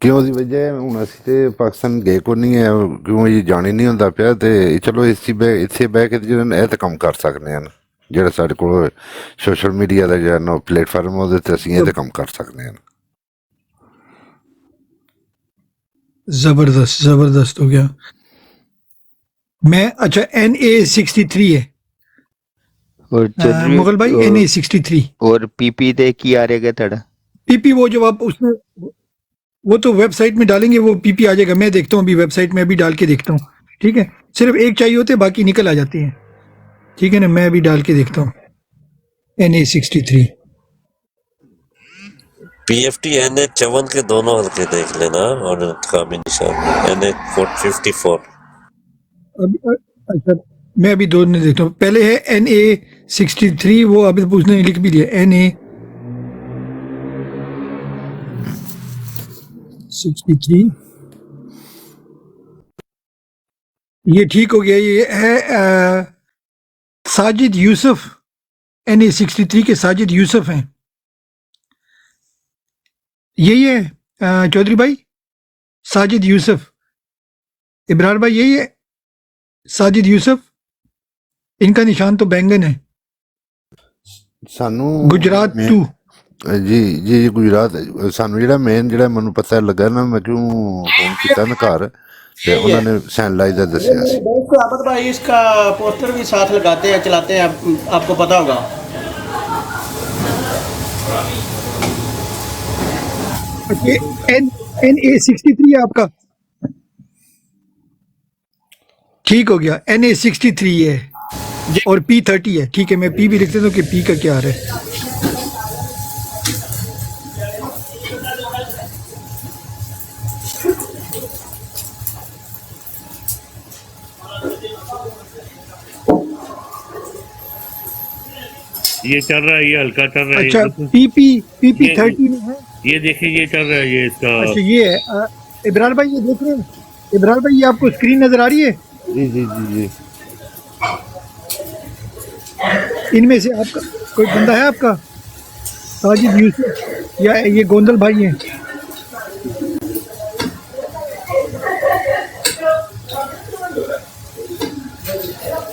ਕਿਉਂ ਦੀ ਵਜ੍ਹਾ ਹੈ, ਹੁਣ ਅਸੀਂ ਤੇ ਪਾਕਿਸਤਾਨ ਗਏ ਕੋ ਨਹੀਂ ਹੈ, ਕਿਉਂ ਇਹ ਜਾਣੇ ਨਹੀਂ ਹੁੰਦਾ ਪਿਆ, ਤੇ ਚਲੋ ਇੱਥੇ ਬਹਿ ਕੇ ਜਿਹੜਾ ਇਹ ਤਾਂ ਕੰਮ ਕਰ ਸਕਦੇ ਹਨ, ਜਿਹੜਾ ਸਾਡੇ ਕੋਲ ਸੋਸ਼ਲ ਮੀਡੀਆ ਦਾ ਜਿਹੜਾ ਪਲੇਟਫਾਰਮ ਉਹਦੇ ਤੇ ਅਸੀਂ ਇਹ ਤਾਂ ਕੰਮ ਕਰ ਸਕਦੇ ਹਾਂ. زبردست زبردست ہو گیا. میں اچھا NA63 ہے اور مغل بھائی, NA63 اور پی پی دے کی آ رہے گا تڑا پی پی, وہ جب آپ اس میں وہ تو ویب سائٹ میں ڈالیں گے وہ پی پی آ جائے گا. میں دیکھتا ہوں ابھی ویب سائٹ میں ابھی ڈال کے دیکھتا ہوں. ٹھیک ہے, صرف ایک چاہیے ہوتے باقی نکل آ جاتی ہیں. ٹھیک ہے نا, میں ابھی ڈال کے دیکھتا ہوں NA63. P F T NA54 کے دونوں حلقے دیکھ لینا اور انتخابی نشان NA54. اچھا میں ابھی دو نے دیکھتا ہوں. پہلے ہے NA63, وہ ابھی پوچھنے لکھ بھی لیا NA63. یہ ٹھیک ہو گیا. یہ ہے ساجد یوسف, NA63 کے ساجد یوسف ہیں. یہی ہے چودھری بھائی, ساجد یوسف. ابرار بھائی یہی ہے ساجد یوسف, ان کا نشان تو بینگن ہے. سانو گجرات 2. جی جی جی گجرات. سانو جڑا مین جڑا مینوں پتہ لگا نا, میں کیوں فون کیتا نا گھر, تے انہوں نے سینلائز دا دسیا سی. عابد بھائی اس کا پوسٹر بھی ساتھ لگاتے ہیں, چلاتے ہیں, آپ کو پتا ہوگا. NA63 ہے آپ کا, ٹھیک ہو گیا. NA63 ہے اور P30 ہے. ٹھیک ہے, میں پی بھی لکھ دیتا ہوں کہ پی کا کیا آ رہا ہے. یہ چل رہا ہے, یہ ہلکا چل رہا ہے. اچھا PP30 میں ہے. یہ دیکھیں یہ چل رہا ہے, یہ اس کا. اچھا یہ ہے ابرار بھائی, یہ دیکھ رہے ہیں ابرار بھائی, یہ آپ کو اسکرین نظر آ رہی ہے. جی جی جی جی. ان میں سے آپ کا کوئی بندہ ہے آپ کا ساجد یوسف یا یہ گوندل بھائی ہیں؟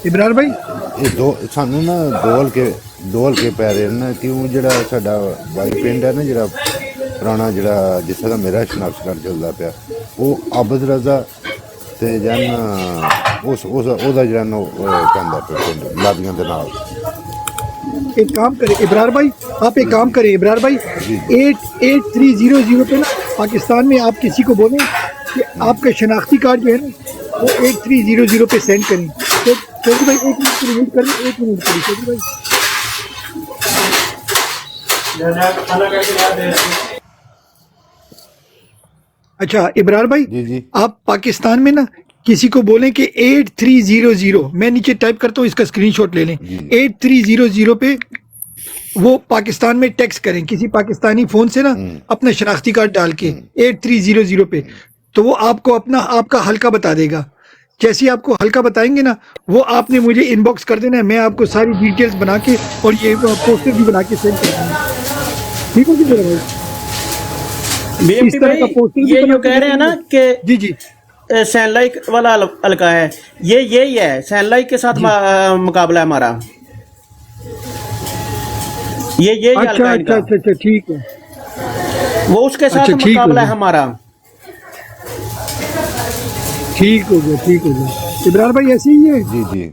ابرار بھائی یہ سانو نا دو ہلکے پی رہے نا, کیوں جڑا ساڈا بائی پنڈ ہے نا, جڑا پرانا جڑا جتھے دا میرا شناخت کارڈ چلدا پیا, وہ عابد رضا تے جن اس دا جڑا نو پیندا پیا پنڈ لابیاں دے نال. ایک کام کریں ابرار بھائی, آپ ایک کام کریں ابرار بھائی, 8300 پہ نا پاکستان میں آپ کسی کو بولیں کہ آپ کا شناختی کارڈ جو ہے نا وہ 8300 پہ سینڈ کریں. چودھری بھائی 1 منٹ کی ویٹ کریں, 1 منٹ کی چودھری بھائی. اچھا ابرار بھائی, جی جی آپ پاکستان میں نا کسی کو بولیں کہ 8300, میں نیچے ٹائپ کرتا ہوں, اس کا اسکرین شاٹ لے لیں. 8300 پہ وہ پاکستان میں ٹیکسٹ کریں کسی پاکستانی فون سے نا اپنا شناختی کارڈ ڈال کے 8300 پہ, تو وہ آپ کو آپ کا حلقہ بتا دے گا. جیسے آپ کو حلقہ بتائیں گے نا, وہ آپ نے مجھے ان باکس کر دینا ہے, میں آپ کو ساری ڈیٹیلز بنا کے اور یہ پوسٹر بھی بنا کے سینڈ کر دوں گا. ٹھیک ہے میرے بھائی, اس طرح کا پوسٹر یہ جو کہہ رہے ہیں نا کہ جی جی سین لائک والا حلقہ ہے, یہی ہے سین لائک کے ساتھ مقابلہ ہے ہمارا. یہی اچھا حلقہ ہے ان اچھا کا, اچھا اچھا ٹھیک ہے. وہ اس کے ساتھ اچھا، ٹھیک مقابلہ ہو ہے گیا. ہمارا. ٹھیک ہو گیا ٹھیک ہو گیا. ابرار بھائی ایسے ہی ہے جی جی.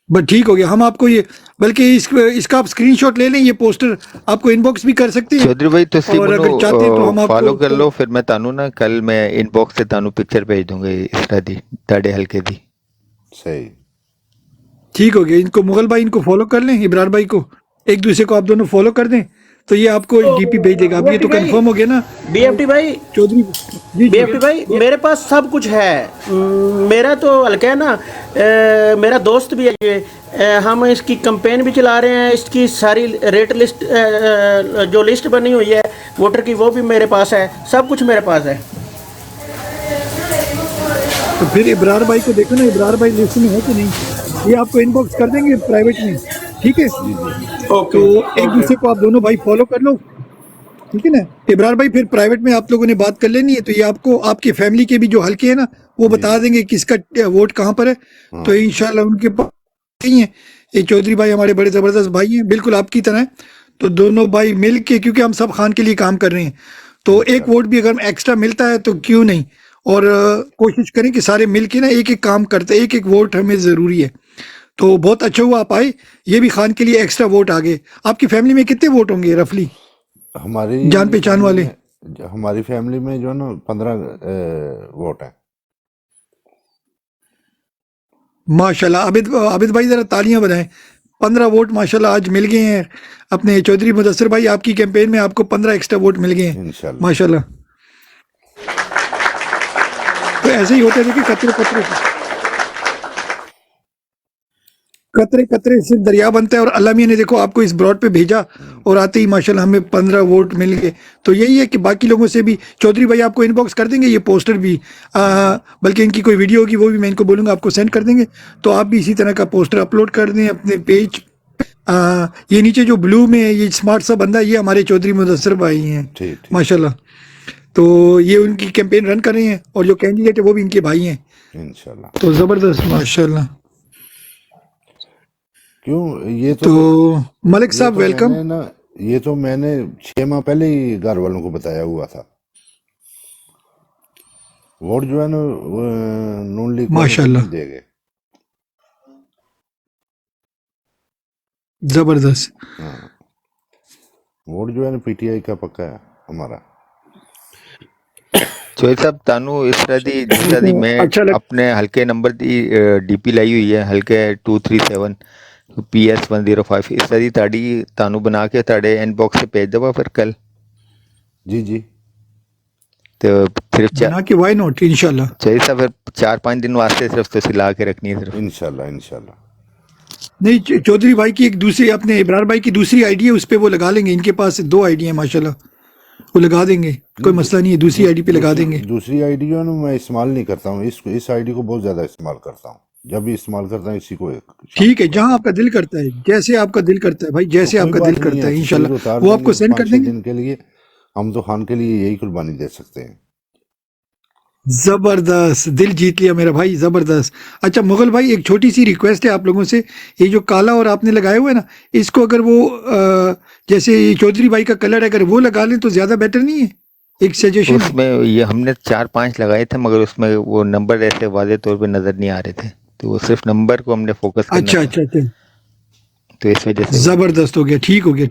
بس ٹھیک ہو گیا. ہم آپ کو یہ بلکہ اس کا آپ اسکرین شاٹ لے لیں, یہ پوسٹر آپ کو ان باکس بھی کر سکتے ہیں, چودھری بھائی تسی اور اگر چاہتے ہیں تو ہم آپ فالو کو کر لو, پھر میں تانوں نا کل میں ان باکس سے تانوں پکچر بھیج دوں گا اس طرح دی تاڑے ہلکے دی. صحیح. ٹھیک ہو گیا. ان کو مغل بھائی ان کو فالو کر لیں, ابرار بھائی کو ایک دوسرے کو آپ دونوں فالو کر دیں, تو یہ آپ کو ڈی پی بھیج دے گا. اب یہ تو کنفرم ہو گیا نا BFT بھائی, چودھری جی جی BFT بھائی میرے پاس سب کچھ ہے. میرا تو حلقہ ہے نا, میرا دوست بھی ہے یہ, ہم اس کی کمپین بھی چلا رہے ہیں. اس کی ساری ریٹ لسٹ جو لسٹ بنی ہوئی ہے ووٹر کی وہ بھی میرے پاس ہے, سب کچھ میرے پاس ہے. تو پھر ابرار بھائی کو دیکھو نا, ابرار بھائی لسٹ میں ہے کہ نہیں, یہ آپ کو ان باکس کر دیں گے پرائیویٹ میں. ٹھیک ہے, تو ایک دوسرے کو آپ دونوں بھائی فالو کر لو, ٹھیک ہے نا ابرار بھائی, پھر پرائیویٹ میں آپ لوگوں نے بات کر لینی ہے, تو یہ آپ کو آپ کے فیملی کے بھی جو حلقے ہیں نا وہ بتا دیں گے کس کا ووٹ کہاں پر ہے, تو انشاءاللہ ان کے پاس نہیں ہے. یہ چودھری بھائی ہمارے بڑے زبردست بھائی ہیں, بالکل آپ کی طرح ہیں, تو دونوں بھائی مل کے, کیونکہ ہم سب خان کے لیے کام کر رہے ہیں, تو ایک ووٹ بھی اگر ایکسٹرا ملتا ہے تو کیوں نہیں, اور کوشش کریں کہ سارے مل کے نا ایک ایک کام کرتے, ایک ایک ووٹ ہمیں ضروری ہے. تو بہت اچھا ہوا آپ آئے, یہ بھی خان کے لیے ایکسٹرا ووٹ آ گئے. آپ کی فیملی میں کتنے ووٹ ہوں گے رفلی, ہماری جان پہچان والے؟ ہماری فیملی میں جو ہے نا 15 ووٹ ہیں. ماشاءاللہ. عابد بھائی ذرا تالیاں بجائیں, 15 ووٹ ماشاءاللہ آج مل گئے ہیں اپنے چودھری مدثر بھائی, آپ کی کیمپین میں آپ کو 15 ایکسٹرا ووٹ مل گئے ہیں انشاءاللہ. ماشاءاللہ. تو ایسے ہی ہوتے تھے کہ قطرے قطرے سے دریا بنتا ہے, اور اللہ میاں نے دیکھو آپ کو اس براڈ پہ بھیجا, اور آتے ہی ماشاءاللہ ہمیں 15 ووٹ مل گئے. تو یہی ہے کہ باقی لوگوں سے بھی چودھری بھائی آپ کو ان باکس کر دیں گے یہ پوسٹر بھی, بلکہ ان کی کوئی ویڈیو ہوگی وہ بھی میں ان کو بولوں گا آپ کو سینڈ کر دیں گے, تو آپ بھی اسی طرح کا پوسٹر اپلوڈ کر دیں اپنے پیج. یہ نیچے جو بلو میں یہ اسمارٹ سا بندہ, یہ ہمارے چودھری مدثر بھائی ہیں ٹھیک ماشاءاللہ. تو یہ ان کی کیمپین رن کر رہے ہیں, اور جو کینڈیڈیٹ ہے وہ بھی ان کے بھائی ہیں, انشاءاللہ. تو زبردست ماشاءاللہ. کیوں یہ تو ملک صاحب ویلکم. یہ تو میں نے 6 ماہ پہلے ہی گھر والوں کو بتایا ہوا تھا. ووٹ جو ہے نا نون لیگ ماشاءاللہ دے گئے. زبردست. ہاں, ووٹ جو ہے نا پی ٹی آئی کا پکا ہے ہمارا. چوہد صاحب تانوں اس طرح دی جس طرح دی میں اچھا اپنے ہلکے نمبر دی ڈی پی لائی ہوئی ہے, ہلکے 237 PS 105, اس طرح دی تاڑی تانوں بنا کے تاڑے ان باکس سے بھیج دوا پھر کل. جی تو صرف بنا کے وائی نوٹ انشاءاللہ. چوہد صاحب پھر 4-5 دن واسطے صرف تو سلا کے رکھنی ہے صرف. انشاءاللہ. نہیں, چودھری بھائی کی ایک دوسری, اپنے ابرار بھائی کی دوسری آئی ڈی ہے, اس پہ وہ لگا لیں گے. ان کے پاس 2 آئی ڈی ہیں ماشاءاللہ, وہ لگا دیں گے, کوئی مسئلہ نہیں ہے, دوسری آئی ڈی پہ لگا دیں گے. دوسری آئی ڈی جو ہے نا میں استعمال نہیں کرتا ہوں, اس آئی ڈی کو بہت زیادہ استعمال کرتا ہوں. جب بھی استعمال کرتا ہوں اسی کو. ٹھیک ہے, جہاں آپ کا دل کرتا ہے, جیسے آپ کا دل کرتا ہے بھائی, جیسے آپ کا دل کرتا ہے انشاءاللہ وہ آپ کو سینڈ کر دیں گے. دن کے لیے ہم تو خان کے لیے یہی قربانی دے سکتے ہیں. زبردست, دل جیت لیا میرا بھائی, زبردست. اچھا مغل بھائی, ایک چھوٹی سی ریکویسٹ ہے آپ لوگوں سے, یہ جو کالا اور آپ نے لگائے ہوئے نا, اس کو اگر وہ جیسے چودھری بھائی کا کلر ہے, اگر وہ لگا لیں تو زیادہ بیٹر نہیں ہے, ایک سجیشن. اس میں یہ ہم نے 4-5 لگائے تھے, مگر اس میں وہ نمبر ایسے واضح طور پہ نظر نہیں آ رہے تھے, تو وہ صرف نمبر کو ہم نے فوکس کرنا اچھا تھا. اچھا اچھا, تو اس وجہ سے زبردست ہو گیا, ٹھیک ہو گیا.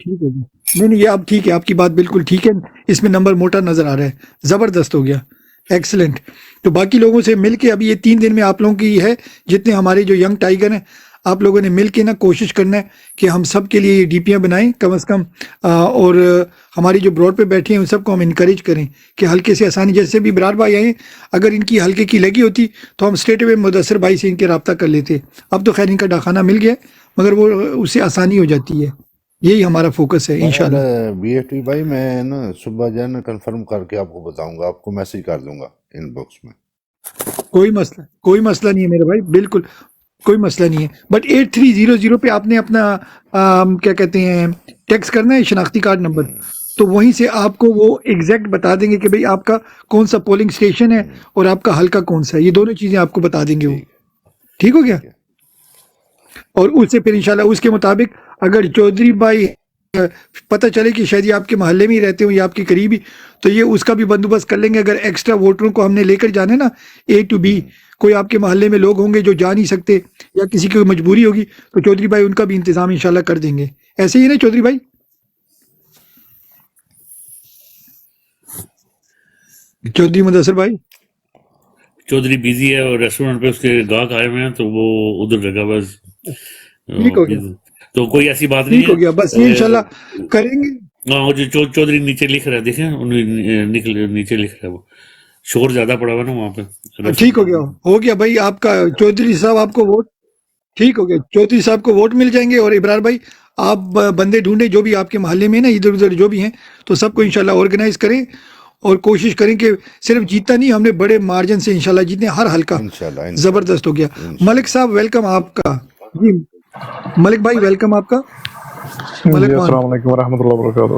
نہیں یہ اب ٹھیک ہے, آپ کی بات بالکل ٹھیک ہے, اس میں نمبر موٹا نظر آ رہا ہے, زبردست ہو گیا, ایکسلنٹ. تو باقی لوگوں سے مل کے ابھی یہ 3 دن میں آپ لوگوں کی ہے, جتنے ہمارے جو ینگ ٹائیگر ہیں, آپ لوگوں نے مل کے نا کوشش کرنا ہے کہ ہم سب کے لیے یہ ڈی پیاں بنائیں کم از کم, اور ہماری جو براڈ پہ بیٹھے ہیں ان سب کو ہم انکریج کریں کہ ہلکے سے آسانی, جیسے بھی برار بھائی آئے, اگر ان کی ہلکے کی لگی ہوتی تو ہم اسٹریٹ اوے مدثر بھائی سے ان کے رابطہ کر لیتے. اب تو خیر ان کا ڈاکخانہ مل گیا, مگر وہ اس سے آسانی ہو جاتی ہے. یہی ہمارا فوکس ہے انشاءاللہ. بی ایف ٹی بھائی میں نا صبح جو ہے نا کنفرم کر کے آپ کو بتاؤں گا, آپ کو میسج کر دوں گا ان باکس میں. کوئی مسئلہ نہیں ہے میرے بھائی, بالکل کوئی مسئلہ نہیں ہے. بٹ 8300 پہ آپ نے اپنا کیا کہتے ہیں ٹیکس کرنا ہے, شناختی کارڈ نمبر, تو وہیں سے آپ کو وہ ایگزیکٹ بتا دیں گے کہ بھئی آپ کا کون سا پولنگ اسٹیشن ہے اور آپ کا حلقہ کون سا ہے. یہ دونوں چیزیں آپ کو بتا دیں گے وہ. ٹھیک ہو گیا. اور اس سے پھر انشاءاللہ اس کے مطابق اگر چودھری بھائی پتہ چلے کہ شاید یہ آپ کے محلے میں ہی رہتے ہوں یا آپ کے قریبی, تو یہ اس کا بھی بندوبست کر لیں گے. اگر ایکسٹرا ووٹروں کو ہم نے لے کر جانا نا A to B, کوئی آپ کے محلے میں لوگ ہوں گے جو جا نہیں سکتے یا کسی کی مجبوری ہوگی, تو چودھری بھائی ان کا بھی انتظام انشاءاللہ کر دیں گے. ایسے ہی نا چودھری بھائی؟ چودھری مدثر بھائی چودھری بیزی ہے اور ریسٹورینٹ پہ اس کے گاہک آئے ہوئے ہیں, تو وہ ادھر جگہ بس. ٹھیک ہو گیا, تو کوئی ایسی بات نہیں ٹھیک ہو گیا, بس یہ انشاءاللہ کریں گے. ہاں, جو چودھری نیچے لکھ رہا ہے, دیکھیں نیچے لکھ رہا ہے, وہ شور زیادہ پڑا ہوا نا وہاں پہ. ٹھیک ہو گیا بھائی, آپ کا چودھری صاحب آپ کو ووٹ, ٹھیک ہو گیا, چودھری صاحب کو ووٹ مل جائیں گے. اور ابرار بھائی آپ بندے ڈھونڈیں جو بھی آپ کے محلے میں نا ادھر ادھر جو بھی ہیں, تو سب کو انشاءاللہ آرگنائز کریں اور کوشش کریں کہ صرف جیتا نہیں, ہم نے بڑے مارجن سے انشاءاللہ جیتنے ہر حلقہ. زبردست ہو گیا. ملک صاحب ویلکم آپ کا. جی ملک بھائی ویلکم آپ کا. جی السلام علیکم ورحمۃ اللہ وبرکاتہ.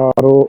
RO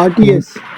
RTS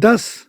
10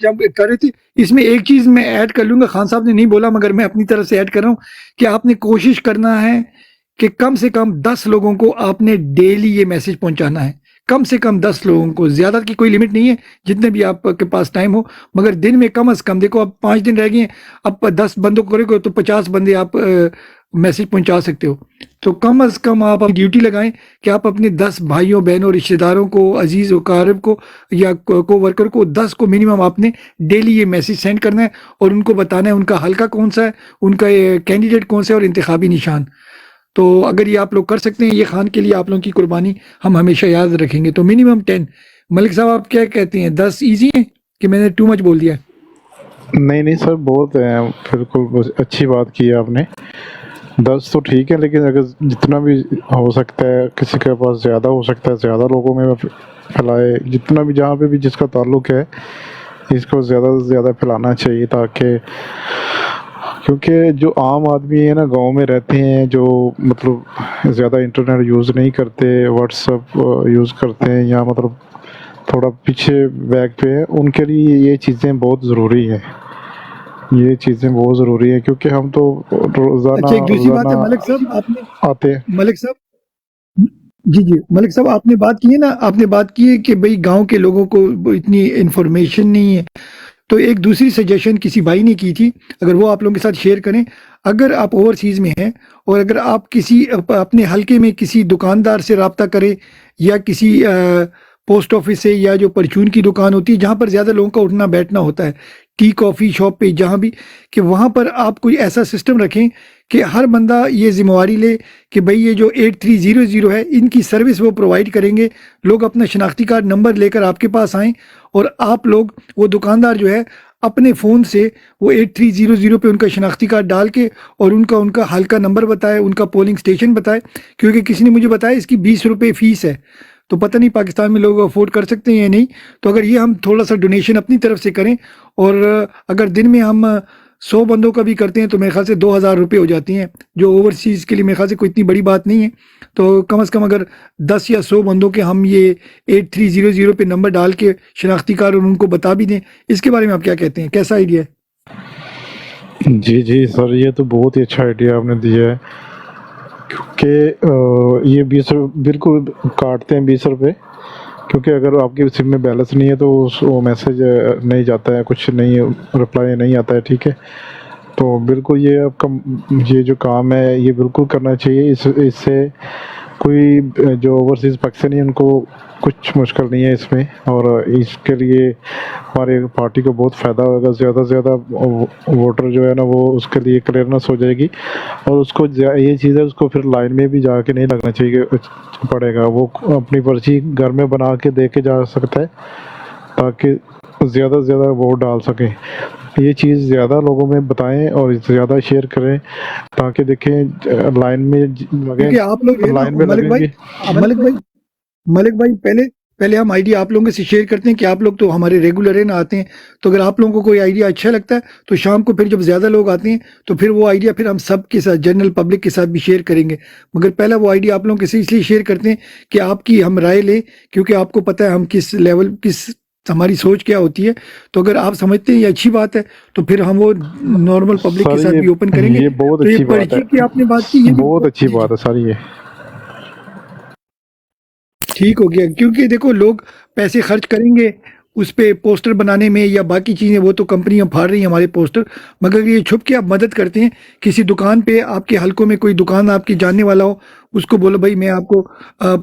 جب کر رہے تھے اس میں ایک چیز میں ایڈ کر لوں گا، خان صاحب نے نہیں بولا مگر میں اپنی طرف سے ایڈ کر رہا ہوں کہ آپ نے کوشش کرنا ہے کہ کم سے کم 10 لوگوں کو آپ نے ڈیلی یہ میسج پہنچانا ہے، کم سے کم 10 لوگوں کو، زیادہ کی کوئی لمٹ نہیں ہے، جتنے بھی آپ کے پاس ٹائم ہو، مگر دن میں کم از کم، دیکھو اب 5 دن رہ گئے ہیں، اب 10 بندوں کو کرے گا تو 50 بندے آپ میسج پہنچا سکتے ہو، تو کم از کم آپ ڈیوٹی لگائیں کہ آپ اپنے 10 بھائیوں بہنوں رشتہ داروں کو، عزیز و قارب کو یا کو ورکر کو 10 کو منیمم آپ نے ڈیلی یہ میسج سینڈ کرنا ہے اور ان کو بتانا ہے ان کا حلقہ کون سا ہے، ان کا کینڈیڈیٹ کون سا ہے اور انتخابی نشان۔ تو اگر یہ آپ لوگ کر سکتے ہیں، یہ خان کے لیے آپ لوگوں کی قربانی ہم ہمیشہ یاد رکھیں گے۔ تو منیمم 10۔ ملک صاحب آپ کیا کہتے ہیں، 10 ایزی ہیں کہ میں نے ٹو مچ بول دیا؟ نہیں سر، بہت بالکل اچھی بات کی ہے آپ نے، 10 تو ٹھیک ہے، لیکن اگر جتنا بھی ہو سکتا ہے، کسی کے پاس زیادہ ہو سکتا ہے زیادہ لوگوں میں پھیلائے، جتنا بھی جہاں پہ بھی جس کا تعلق ہے اس کو زیادہ سے زیادہ پھیلانا چاہیے، تاکہ کیونکہ جو عام آدمی ہے نا، گاؤں میں رہتے ہیں، جو مطلب زیادہ انٹرنیٹ یوز نہیں کرتے، واٹس ایپ یوز کرتے ہیں یا مطلب تھوڑا پیچھے بیک پہ ہے، ان کے لیے یہ چیزیں بہت ضروری ہیں، یہ چیزیں بہت ضروری ہیں، کیونکہ ہم تو روزانہ اچھا ایک دوسری بات ہے ملک صاحب، آپ نے آتے ہیں۔ ملک صاحب جی ملک صاحب آپ نے بات کی ہے نا، آپ نے بات کی ہے کہ بھئی گاؤں کے لوگوں کو اتنی انفارمیشن نہیں ہے، تو ایک دوسری سجیشن کسی بھائی نے کی تھی، اگر وہ آپ لوگوں کے ساتھ شیئر کریں، اگر آپ اوورسیز میں ہیں اور اگر آپ کسی اپنے حلقے میں کسی دکاندار سے رابطہ کریں یا کسی پوسٹ آفس سے یا جو پرچون کی دکان ہوتی ہے جہاں پر زیادہ لوگوں کا اٹھنا بیٹھنا ہوتا ہے، ٹی کافی شاپ پہ جہاں بھی، کہ وہاں پر آپ کوئی ایسا سسٹم رکھیں کہ ہر بندہ یہ ذمہ داری لے کہ بھئی یہ جو 8300 ہے ان کی سروس وہ پرووائڈ کریں گے، لوگ اپنا شناختی کارڈ نمبر لے کر آپ کے پاس آئیں اور آپ لوگ وہ دکاندار جو ہے اپنے فون سے وہ 8300 پہ ان کا شناختی کارڈ ڈال کے اور ان کا حلقہ نمبر بتائے، ان کا پولنگ سٹیشن بتائے، کیونکہ کسی نے مجھے بتایا اس کی 20 روپے فیس ہے، تو پتہ نہیں پاکستان میں لوگ افورڈ کر سکتے ہیں یا نہیں، تو اگر یہ ہم تھوڑا سا ڈونیشن اپنی طرف سے کریں اور اگر دن میں ہم 100 بندوں کا بھی کرتے ہیں تو میرے خیال سے 2000 روپے ہو جاتی ہیں، جو اوورسیز کے لیے میرے خیال سے کوئی اتنی بڑی بات نہیں ہے، تو کم از کم اگر 10 یا 100 بندوں کے ہم یہ 8300 پہ نمبر ڈال کے شناختی کارڈ اور ان کو بتا بھی دیں، اس کے بارے میں آپ کیا کہتے ہیں، کیسا آئیڈیا ہے؟ جی سر، یہ تو بہت ہی اچھا آئیڈیا آپ نے دیا ہے، کیونکہ یہ 20 بالکل کاٹتے ہیں 20 روپے، کیونکہ اگر آپ کے سم میں بیلنس نہیں ہے تو وہ میسج نہیں جاتا ہے، کچھ نہیں رپلائی نہیں آتا ہے، ٹھیک ہے، تو بالکل یہ آپ کا یہ جو کام ہے یہ بالکل کرنا چاہیے، اس سے کوئی جو اوورسیز پاکستانی ان کو کچھ مشکل نہیں ہے اس میں، اور اس کے لیے ہماری پارٹی کو بہت فائدہ ہوگا، زیادہ سے زیادہ ووٹر جو ہے نا وہ اس کے لیے کلیئرنس ہو جائے گی، اور اس کو یہ چیز ہے اس کو پھر لائن میں بھی جا کے نہیں لگنا چاہیے پڑے گا، وہ اپنی پرچی گھر میں بنا کے دے کے جا سکتا ہے تاکہ زیادہ سے زیادہ ووٹ ڈال سکیں۔ یہ چیز زیادہ لوگوں میں بتائیں اور زیادہ شیئر کریں تاکہ دیکھیں لائن میں لگیں، کیونکہ آپ لوگ لائن میں لگیں گے۔ ملک بھائی پہلے ہم آئیڈیا آپ لوگوں سے شیئر کرتے ہیں کہ آپ لوگ تو ہمارے ریگولر ہیں نا آتے ہیں، تو اگر آپ لوگوں کو کوئی آئیڈیا اچھا لگتا ہے تو شام کو پھر جب زیادہ لوگ آتے ہیں تو پھر وہ آئیڈیا پھر ہم سب کے ساتھ جنرل پبلک کے ساتھ بھی شیئر کریں گے، مگر پہلا وہ آئیڈیا آپ لوگوں کے ساتھ اس لیے شیئر کرتے ہیں کہ آپ کی ہم رائے لیں، کیونکہ آپ کو پتہ ہے ہم کس لیول ہماری سوچ کیا ہوتی ہے، تو اگر آپ سمجھتے ہیں یہ اچھی بات ہے تو پھر ہم وہ نارمل پبلک کے ساتھ بھی اوپن کریں گے۔ یہ بہت تو اچھی یہ بات پرچی ہے، کی آپ نے بات کی، یہ بھی بہت اچھی بات ہے سر، یہ ٹھیک ہو گیا، کیونکہ دیکھو لوگ پیسے خرچ کریں گے اس پہ پوسٹر بنانے میں یا باقی چیزیں، وہ تو کمپنیاں پھاڑ رہی ہیں ہمارے پوسٹر، مگر یہ چھپ کے آپ مدد کرتے ہیں، کسی دکان پہ آپ کے حلقوں میں کوئی دکان آپ کی جاننے والا ہو، اس کو بولو بھائی میں آپ کو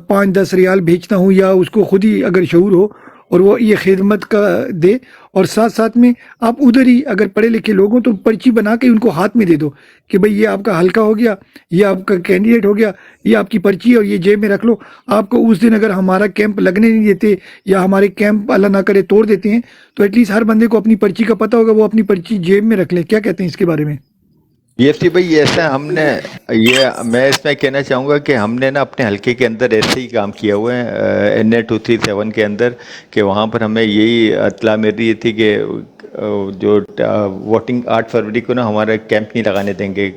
5-10 ریال بھیجتا ہوں، یا اس کو خود ہی اگر شعور ہو اور وہ یہ خدمت کا دے، اور ساتھ میں آپ ادھر ہی اگر پڑھے لکھے لوگ ہوں تو پرچی بنا کے ان کو ہاتھ میں دے دو کہ بھئی یہ آپ کا حلقہ ہو گیا، یہ آپ کا کینڈیڈیٹ ہو گیا، یہ آپ کی پرچی ہے اور یہ جیب میں رکھ لو، آپ کو اس دن اگر ہمارا کیمپ لگنے نہیں دیتے یا ہمارے کیمپ اللہ نہ کرے توڑ دیتے ہیں تو ایٹ لیسٹ ہر بندے کو اپنی پرچی کا پتہ ہوگا، وہ اپنی پرچی جیب میں رکھ لے۔ کیا کہتے ہیں اس کے بارے میں؟ EFT بھائی، ایسا ہم نے میں اس میں کہنا چاہوں گا کہ ہم نے نا اپنے حلقے کے اندر ایسے ہی کام کیا ہوا ہے NA 237 کے اندر، کہ وہاں پر ہمیں یہی اطلاع مل رہی تھی کہ جو ووٹنگ 8 فروری کو نا ہمارا کیمپ نہیں لگانے دیں گے،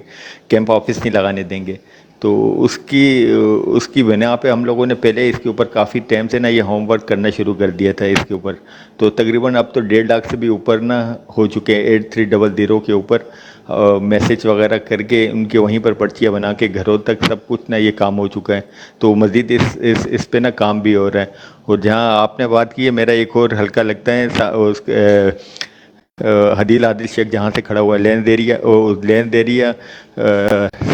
کیمپ آفس نہیں لگانے دیں گے، تو اس کی بنا پہ ہم لوگوں نے پہلے اس کے اوپر کافی ٹائم سے نا یہ ہوم ورک کرنا شروع کر دیا تھا اس کے اوپر. تو تقریباً اب تو 1.5 لاکھ سے بھی اوپر نا ہو چکے ہیں 8300 کے اوپر میسج وغیرہ کر کے ان کے وہیں پر پرچیاں بنا کے گھروں تک سب کچھ نا یہ کام ہو چکا ہے. تو مزید اس پہ نا کام بھی ہو رہا ہے. اور جہاں آپ نے بات کی ہے میرا ایک اور حلقہ لگتا ہے حدیل عادل شیخ جہاں سے کھڑا ہوا ہے لین دیریا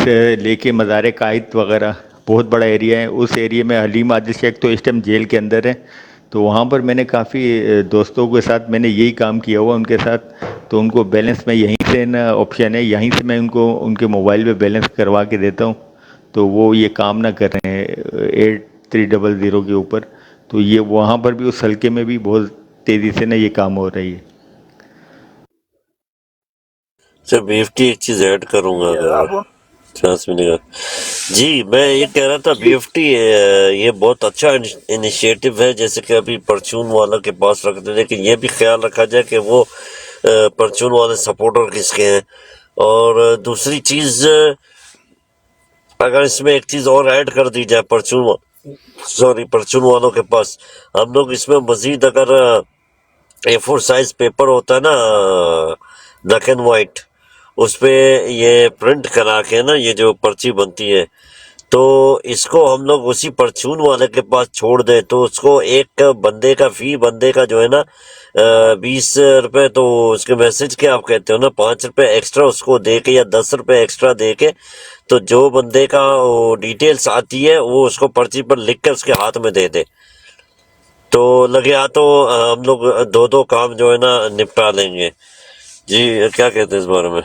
سے لے کے مزار قائد وغیرہ بہت بڑا ایریا ہے. اس ایریے میں حلیم عادل شیخ تو اس ٹائم جیل کے اندر ہے. تو وہاں پر میں نے کافی دوستوں کے ساتھ میں نے یہی کام کیا ہوا ان کے ساتھ. تو ان کو بیلنس میں یہیں سے نا آپشن ہے, یہیں سے میں ان کے موبائل پہ بیلنس کروا کے دیتا ہوں. تو وہ یہ کام نہ کر رہے ہیں 8300 کے اوپر. تو یہ وہاں پر بھی اس حلقے میں بھی بہت تیزی سے نا یہ کام ہو رہی ہے. اچھا BFT ایک چیز ایڈ کروں گا اگر چانس ملے گا. جی میں یہ کہہ رہا تھا BFT یہ بہت اچھا انیشیٹو ہے, جیسے کہ ابھی پرچون والا کے پاس رکھتے, لیکن یہ بھی خیال رکھا جائے کہ وہ پرچون والے سپورٹر کس کے ہیں. اور دوسری چیز اگر اس میں ایک چیز اور ایڈ کر دی جائے پرچون والوں کے پاس, ہم لوگ اس میں مزید اگر A4 سائز پیپر ہوتا ہے نا بلیک اینڈ وائٹ, اس پہ یہ پرنٹ کرا کے نا یہ جو پرچی بنتی ہے, تو اس کو ہم لوگ اسی پرچون والے کے پاس چھوڑ دیں تو اس کو ایک بندے کا فی بندے کا جو ہے نا 20 روپے, تو اس کے میسج کے آپ کہتے ہو نا 5 روپے ایکسٹرا اس کو دے کے یا 10 روپے ایکسٹرا دے کے, تو جو بندے کا ڈیٹیلز آتی ہے وہ اس کو پرچی پر لکھ کر اس کے ہاتھ میں دے دے, تو لگے تو ہم لوگ 2 کام جو ہے نا نپٹا لیں گے. جی کیا کہتے ہیں اس بارے میں؟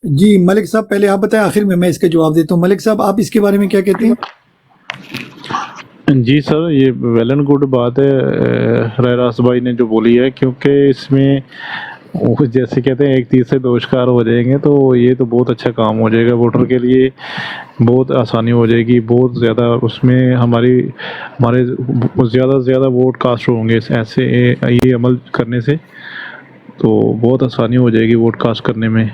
جی ملک صاحب پہلے آپ بتائیں, آخر میں اس کا جواب دیتا ہوں. ملک صاحب آپ اس کے بارے میں کیا کہتے ہیں؟ جی سر, یہ ویل اینڈ گڈ بات ہے راس بھائی نے جو بولی ہے, کیونکہ اس میں جیسے کہتے ہیں ایک تیر سے 2 شکار ہو جائیں گے. تو یہ تو بہت اچھا کام ہو جائے گا ووٹر کے لیے, بہت آسانی ہو جائے گی, بہت زیادہ اس میں ہمارے زیادہ سے زیادہ ووٹ کاسٹ ہوں گے ایسے یہ عمل کرنے سے. تو بہت آسانی ہو جائے گی ووٹ کاسٹ کرنے میں,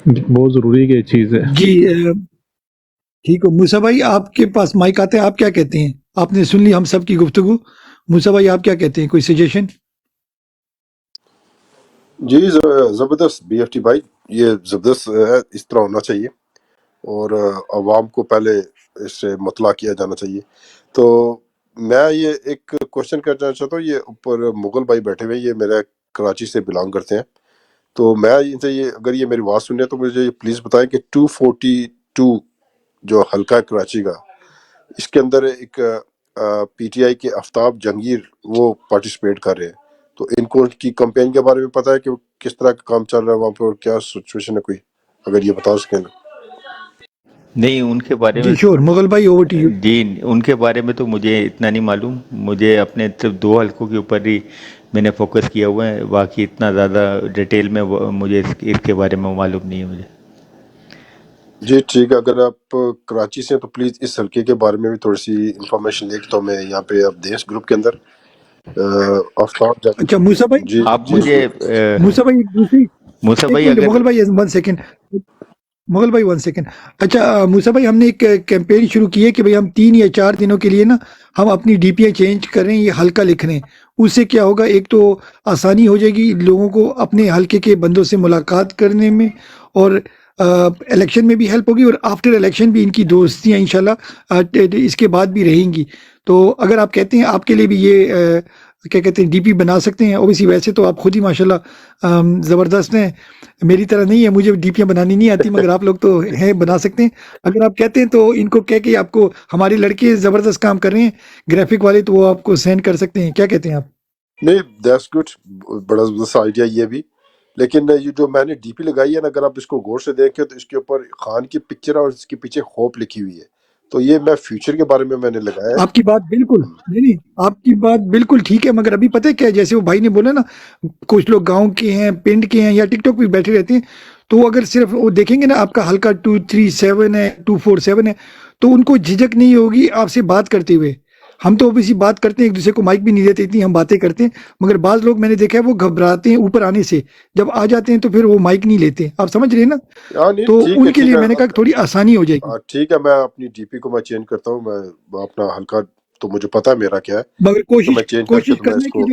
بہت ضروری کی چیز ہے. جی ٹھیک ہو. موسیٰ بھائی آپ کے پاس مائک آتا ہے, آپ کیا کہتے ہیں؟ آپ نے سن لی ہم سب کی گفتگو. موسیٰ بھائی آپ کیا کہتے ہیں, کوئی سجیشن؟ جی زبردست BFT بھائی, یہ زبردست ہے, اس طرح ہونا چاہیے اور عوام کو پہلے اس سے مطلع کیا جانا چاہیے. تو میں یہ ایک کوشچن کرنا چاہتا ہوں, یہ اوپر مغل بھائی بیٹھے ہوئے, یہ میرے کراچی سے بلانگ کرتے ہیں. تو میں ان سے یہ اگر یہ میری بات سنیں تو مجھے یہ پلیز بتائیں کہ 242 جو حلقہ ہے کراچی کا, اس کے اندر ایک PTI کے آفتاب جہانگیر وہ پارٹیسپیٹ کر رہے ہیں. تو ان کو ان کی کمپین کے بارے میں پتہ ہے کہ کس طرح کا کام چل رہا ہے وہاں پہ اور کیا سچویشن ہے, کوئی اگر یہ بتا سکیں؟ نہیں ان کے بارے میں جی شور. مغل بھائی اوور ٹو یو. جی ان کے بارے میں تو مجھے اتنا نہیں معلوم. مجھے اپنے صرف 2 حلقوں کے اوپر ہی میں نے فوکس کیا ہوا ہے, باقی اتنا زیادہ ڈیٹیل میں مجھے اس کے بارے میں معلوم نہیں ہے مجھے. جی ٹھیک ہے, اگر آپ کراچی سے ہیں تو پلیز اس حلقے کے بارے میں بھی تھوڑی سی انفارمیشن لے کے تو میں یہاں پہ اب دیس گروپ کے اندر آفتاب جہانگیر. اچھا موسیٰ بھائی, جی آپ مجھے موسیٰ بھائی دوسری موسیٰ ایک بھائی منٹ, اگر مغل بھائی 1 سیکنڈ, مغل بھائی 1 سیکنڈ. اچھا موسیٰ بھائی, ہم نے ایک کیمپین شروع کی ہے کہ بھئی ہم 3 یا 4 دنوں کے لیے نا ہم اپنی DPI چینج کر رہے ہیں, یہ حلقہ لکھ رہے ہیں. اس سے کیا ہوگا, ایک تو آسانی ہو جائے گی لوگوں کو اپنے حلقے کے بندوں سے ملاقات کرنے میں, اور الیکشن میں بھی ہیلپ ہوگی, اور آفٹر الیکشن بھی ان کی دوستیاں انشاءاللہ اس کے بعد بھی رہیں گی. تو اگر آپ کہتے ہیں آپ کے لیے بھی یہ کیا کہتے ہیں DP بنا سکتے ہیں. اوبیسلی ویسے تو آپ خود ہی ماشاءاللہ زبردست ہیں, میری طرح نہیں ہے, مجھے DPیاں بنانی نہیں آتی, مگر آپ لوگ تو ہیں بنا سکتے ہیں. اگر آپ کہتے ہیں تو ان کو کہہ کے آپ کو, ہمارے لڑکے زبردست کام کر رہے ہیں گرافک والے, تو وہ آپ کو سینڈ کر سکتے ہیں. کیا کہتے ہیں آپ؟ نہیں دیٹس گڈ, بڑا زبردست آئیڈیا یہ بھی. لیکن یہ جو میں نے DP لگائی ہے نا, اگر آپ اس کو غور سے دیکھیں تو اس کے اوپر خان کی پکچر ہے اور اس کے پیچھے ہوپ لکھی ہوئی ہے. تو یہ میں فیوچر کے بارے میں نے لگایا ہے. آپ کی بات بالکل نہیں, آپ کی بات بالکل ٹھیک ہے, مگر ابھی پتہ ہے کیا, جیسے وہ بھائی نے بولا نا, کچھ لوگ گاؤں کے ہیں, پنڈ کے ہیں, یا ٹک ٹاک پہ بیٹھے رہتے ہیں, تو اگر صرف وہ دیکھیں گے نا آپ کا حلقہ 237 ہے, 247 ہے, تو ان کو جھجک نہیں ہوگی آپ سے بات کرتے ہوئے. ہم تو اوبیسلی بات کرتے ہیں، ایک دوسرے کو مائک بھی نہیں دیتے، اتنی ہم باتیں کرتے ہیں، مگر بعض لوگ میں نے دیکھا ہے وہ گھبراتے ہیں اوپر آنے سے، جب آ جاتے ہیں تو پھر وہ مائک نہیں لیتے. آپ سمجھ رہے ہیں نا؟ ہاں نہیں تو ٹھیک ان ہے کے ٹھیک لیے ہے میں نے کہا کہ تھوڑی آسانی ہو جائے گی. ٹھیک ہے، میں اپنی ڈی پی کو میں چینج کرتا ہوں. میں اپنا ہلکا تو مجھے پتا ہے میرا کیا ہے، مگر تو میں چینج کر کے تو میں اس کو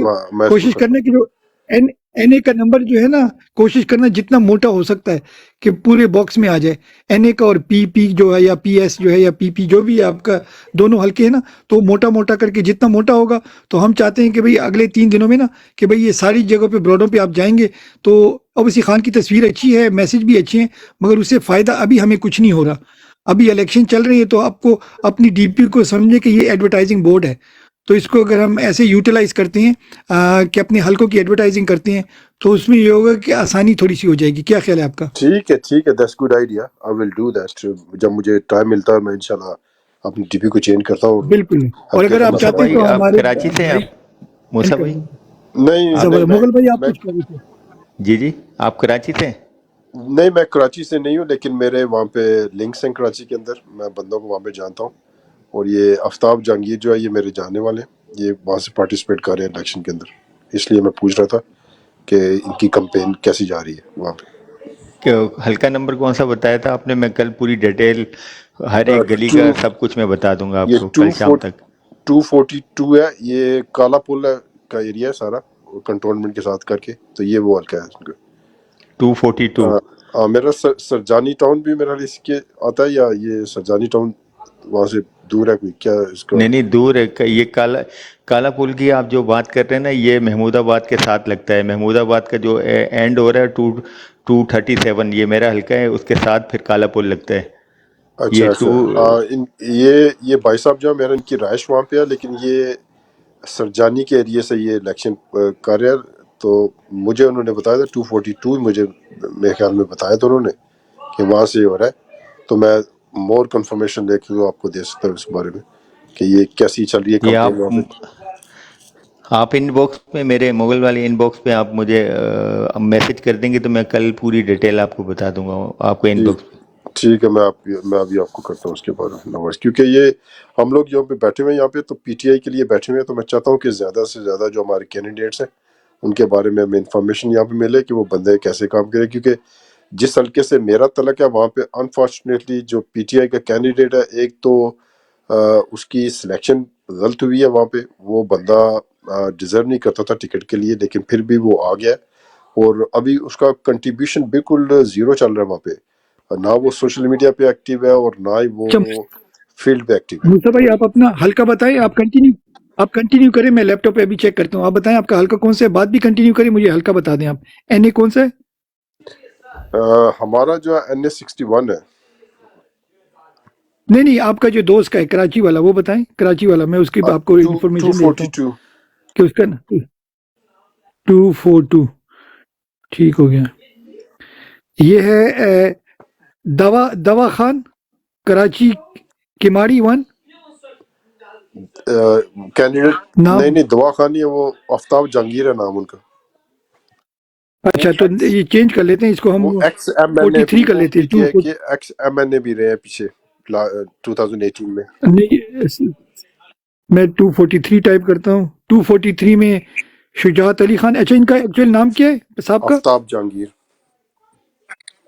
کوشش کرتا کرنا کہ جو این اے کا نمبر جو ہے نا، کوشش کرنا جتنا موٹا ہو سکتا ہے کہ پورے باکس میں آ جائے. این اے کا اور پی جو ہے یا پی ایس جو ہے یا پی جو بھی ہے آپ کا، دونوں ہلکے ہیں نا، تو موٹا موٹا کر کے جتنا موٹا ہوگا تو ہم چاہتے ہیں کہ بھئی اگلے 3 دنوں میں نا کہ بھئی یہ ساری جگہوں پہ بروڈوں پہ آپ جائیں گے تو اویسی خان کی تصویر اچھی ہے، میسج بھی اچھے ہیں، مگر اس سے فائدہ ابھی ہمیں کچھ نہیں ہو رہا. ابھی الیکشن چل رہی ہے تو آپ کو اپنی ڈی پی کو سمجھے کہ یہ ایڈورٹائزنگ بورڈ ہے، تو اس کو اگر ہم ایسے یوٹیلائز کرتے ہیں کہ اپنے حلقوں کی ایڈورٹائزنگ کرتے ہیں تو اس میں یہ ہوگا کہ آسانی تھوڑی سی ہو جائے گی. کیا خیال ہے آپ کا؟ ٹھیک ہے that's good idea. I will do that. جب مجھے ٹائم ملتا ہے میں انشاءاللہ اپنی ڈی پی کو چینج کرتا ہوں اور بالکل. اور ہلکے اگر کا آپ موسیٰ چاہتے مسئلہ ہیں بھائی تو آپ ہمارے کراچی سے ہیں؟ بھائی آپ موسیٰ بھائی نہیں زبر نہیں مغل بھائی، آپ میں کچھ کہہ رہے تھے. جی آپ کراچی سے ہیں؟ نہیں میں کراچی سے نہیں ہوں، لیکن میرے وہاں پہ لنکس ہیں کراچی کے اندر. میں بندوں کو وہاں پہ جانتا ہوں، اور یہ آفتاب جہانگیر جو ہے یہ میرے جاننے والے ہیں. یہ وہاں سے پارٹیسپیٹ کر رہے ہیں الیکشن کے اندر، اس لیے میں پوچھ رہا تھا کہ ان کی کمپین کیسی جا رہی ہے وہاں پہ. کہ ہلکا نمبر کون سا بتایا تھا آپ نے؟ میں کل پوری ڈیٹیل ہر ایک گلی کا سب کچھ میں بتا دوں گا آپ یہ کو کل شام تک. 242 ہے، یہ کالا پل کا ایریا ہے سارا کنٹونمنٹ کے ساتھ کر کے، تو یہ وہ حلقہ ہے ان کا. 242 میرا سرجانی ٹاؤن بھی میرا اس کے آتا ہے، یا یہ سرجانی ٹاؤن وہاں سے دور ہے کوئی کیا اس کا؟ نہیں دور ہے. یہ کالا پل کی آپ جو بات کر رہے ہیں نا، یہ محمود آباد کے ساتھ لگتا ہے. محمود آباد کا جو اینڈ ہو رہا ہے 237، یہ میرا حلقہ ہے، اس کے ساتھ پھر کالا پل لگتا ہے. اچھا یہ یہ بھائی صاحب جو ہے میرا ان کی رہائش وہاں پہ ہے، لیکن یہ سرجانی کے ایریے سے یہ الیکشن کر رہے ہیں. تو مجھے انہوں نے بتایا تھا 242، مجھے میرے خیال میں بتایا تھا انہوں نے کہ وہاں سے یہ ہو رہا ہے. تو میں مور کنفرمیشن لے کے آپ کو دے سکتا ہوں اس بارے میں کہ یہ کیسی چل رہی ہے یہ کمپین وہاں پہ. آپ ان باکس پہ، میرے مغل والے ان باکس پہ آپ مجھے میسج کر دیں گے تو میں کل پوری ڈیٹیل آپ کو بتا دوں گا آپ کو ان باکس پہ. ٹھیک ہے، میں ابھی آپ کو کرتا ہوں اس کے بارے میں نواز، کیونکہ یہ ہم لوگ یہاں پہ بیٹھے ہوئے ہیں، یہاں پہ تو پی ٹی آئی کے لیے بیٹھے ہوئے ہیں، تو میں چاہتا ہوں کہ زیادہ سے زیادہ جو ہمارے کینڈیڈیٹس ہیں ان کے بارے میں ہمیں انفارمیشن یہاں پہ ملے کہ وہ بندے کیسے کام کرے. کیونکہ جس حلقے سے میرا تعلق ہے وہاں پہ انفارچونیٹلی جو پی ٹی آئی کا کینڈیڈیٹ ہے، ایک تو اس کی سلیکشن غلط ہوئی ہے وہاں پہ، وہ بندہ ڈیزرو نہیں کرتا تھا ٹکٹ کے لیے، لیکن پھر بھی وہ آ گیا ہے. اور ابھی اس کا کنٹریبیوشن بالکل زیرو چل رہا ہے وہاں پہ. نہ وہ سوشل میڈیا پہ ایکٹیو ہے اور نہ ہی وہ فیلڈ پہ ایکٹیو ہے. موسیٰ بھائی، آپ اپنا حلقہ بتائیں. آپ کنٹینیو کریں، میں لیپ ٹاپ پہ ابھی چیک کرتا ہوں. آپ بتائیں آپ کا حلقہ کون سا ہے، بات بھی کنٹینیو کریں، مجھے حلقہ بتا دیں. آپ این اے کون سا ہے؟ ہمارا جو ہے NA61 ہے. نہیں، آپ کا جو دوست کا ہے کراچی والا، وہ بتائیں. کراچی والا میں اس کی آپ کو انفارمیشن دیتا ہوں 242. کہ اس کا 242 ٹھیک ہو گیا. یہ ہے دوا خان، کراچی کماڑی 1 کینڈیڈیٹ نام. نہیں دوا خانی ہے، وہ آفتاب جہانگیر ہے نام ان کا. اچھا، تو یہ چینج کر لیتے ہیں اس کو، ہم وہ ایکس ایم این اے 43 بھی، کر وہ لیتے پی ہیں. ٹی آئی کے ایکس ایم این اے بھی رہے ہیں پیچھے 2018 میں. نہیں، میں 243 ٹائپ کرتا ہوں. 243 میں شجاعت علی خان. اچھا، ان کا ایکچوئل نام کیا ہے صاحب کا؟ آفتاب جہانگیر.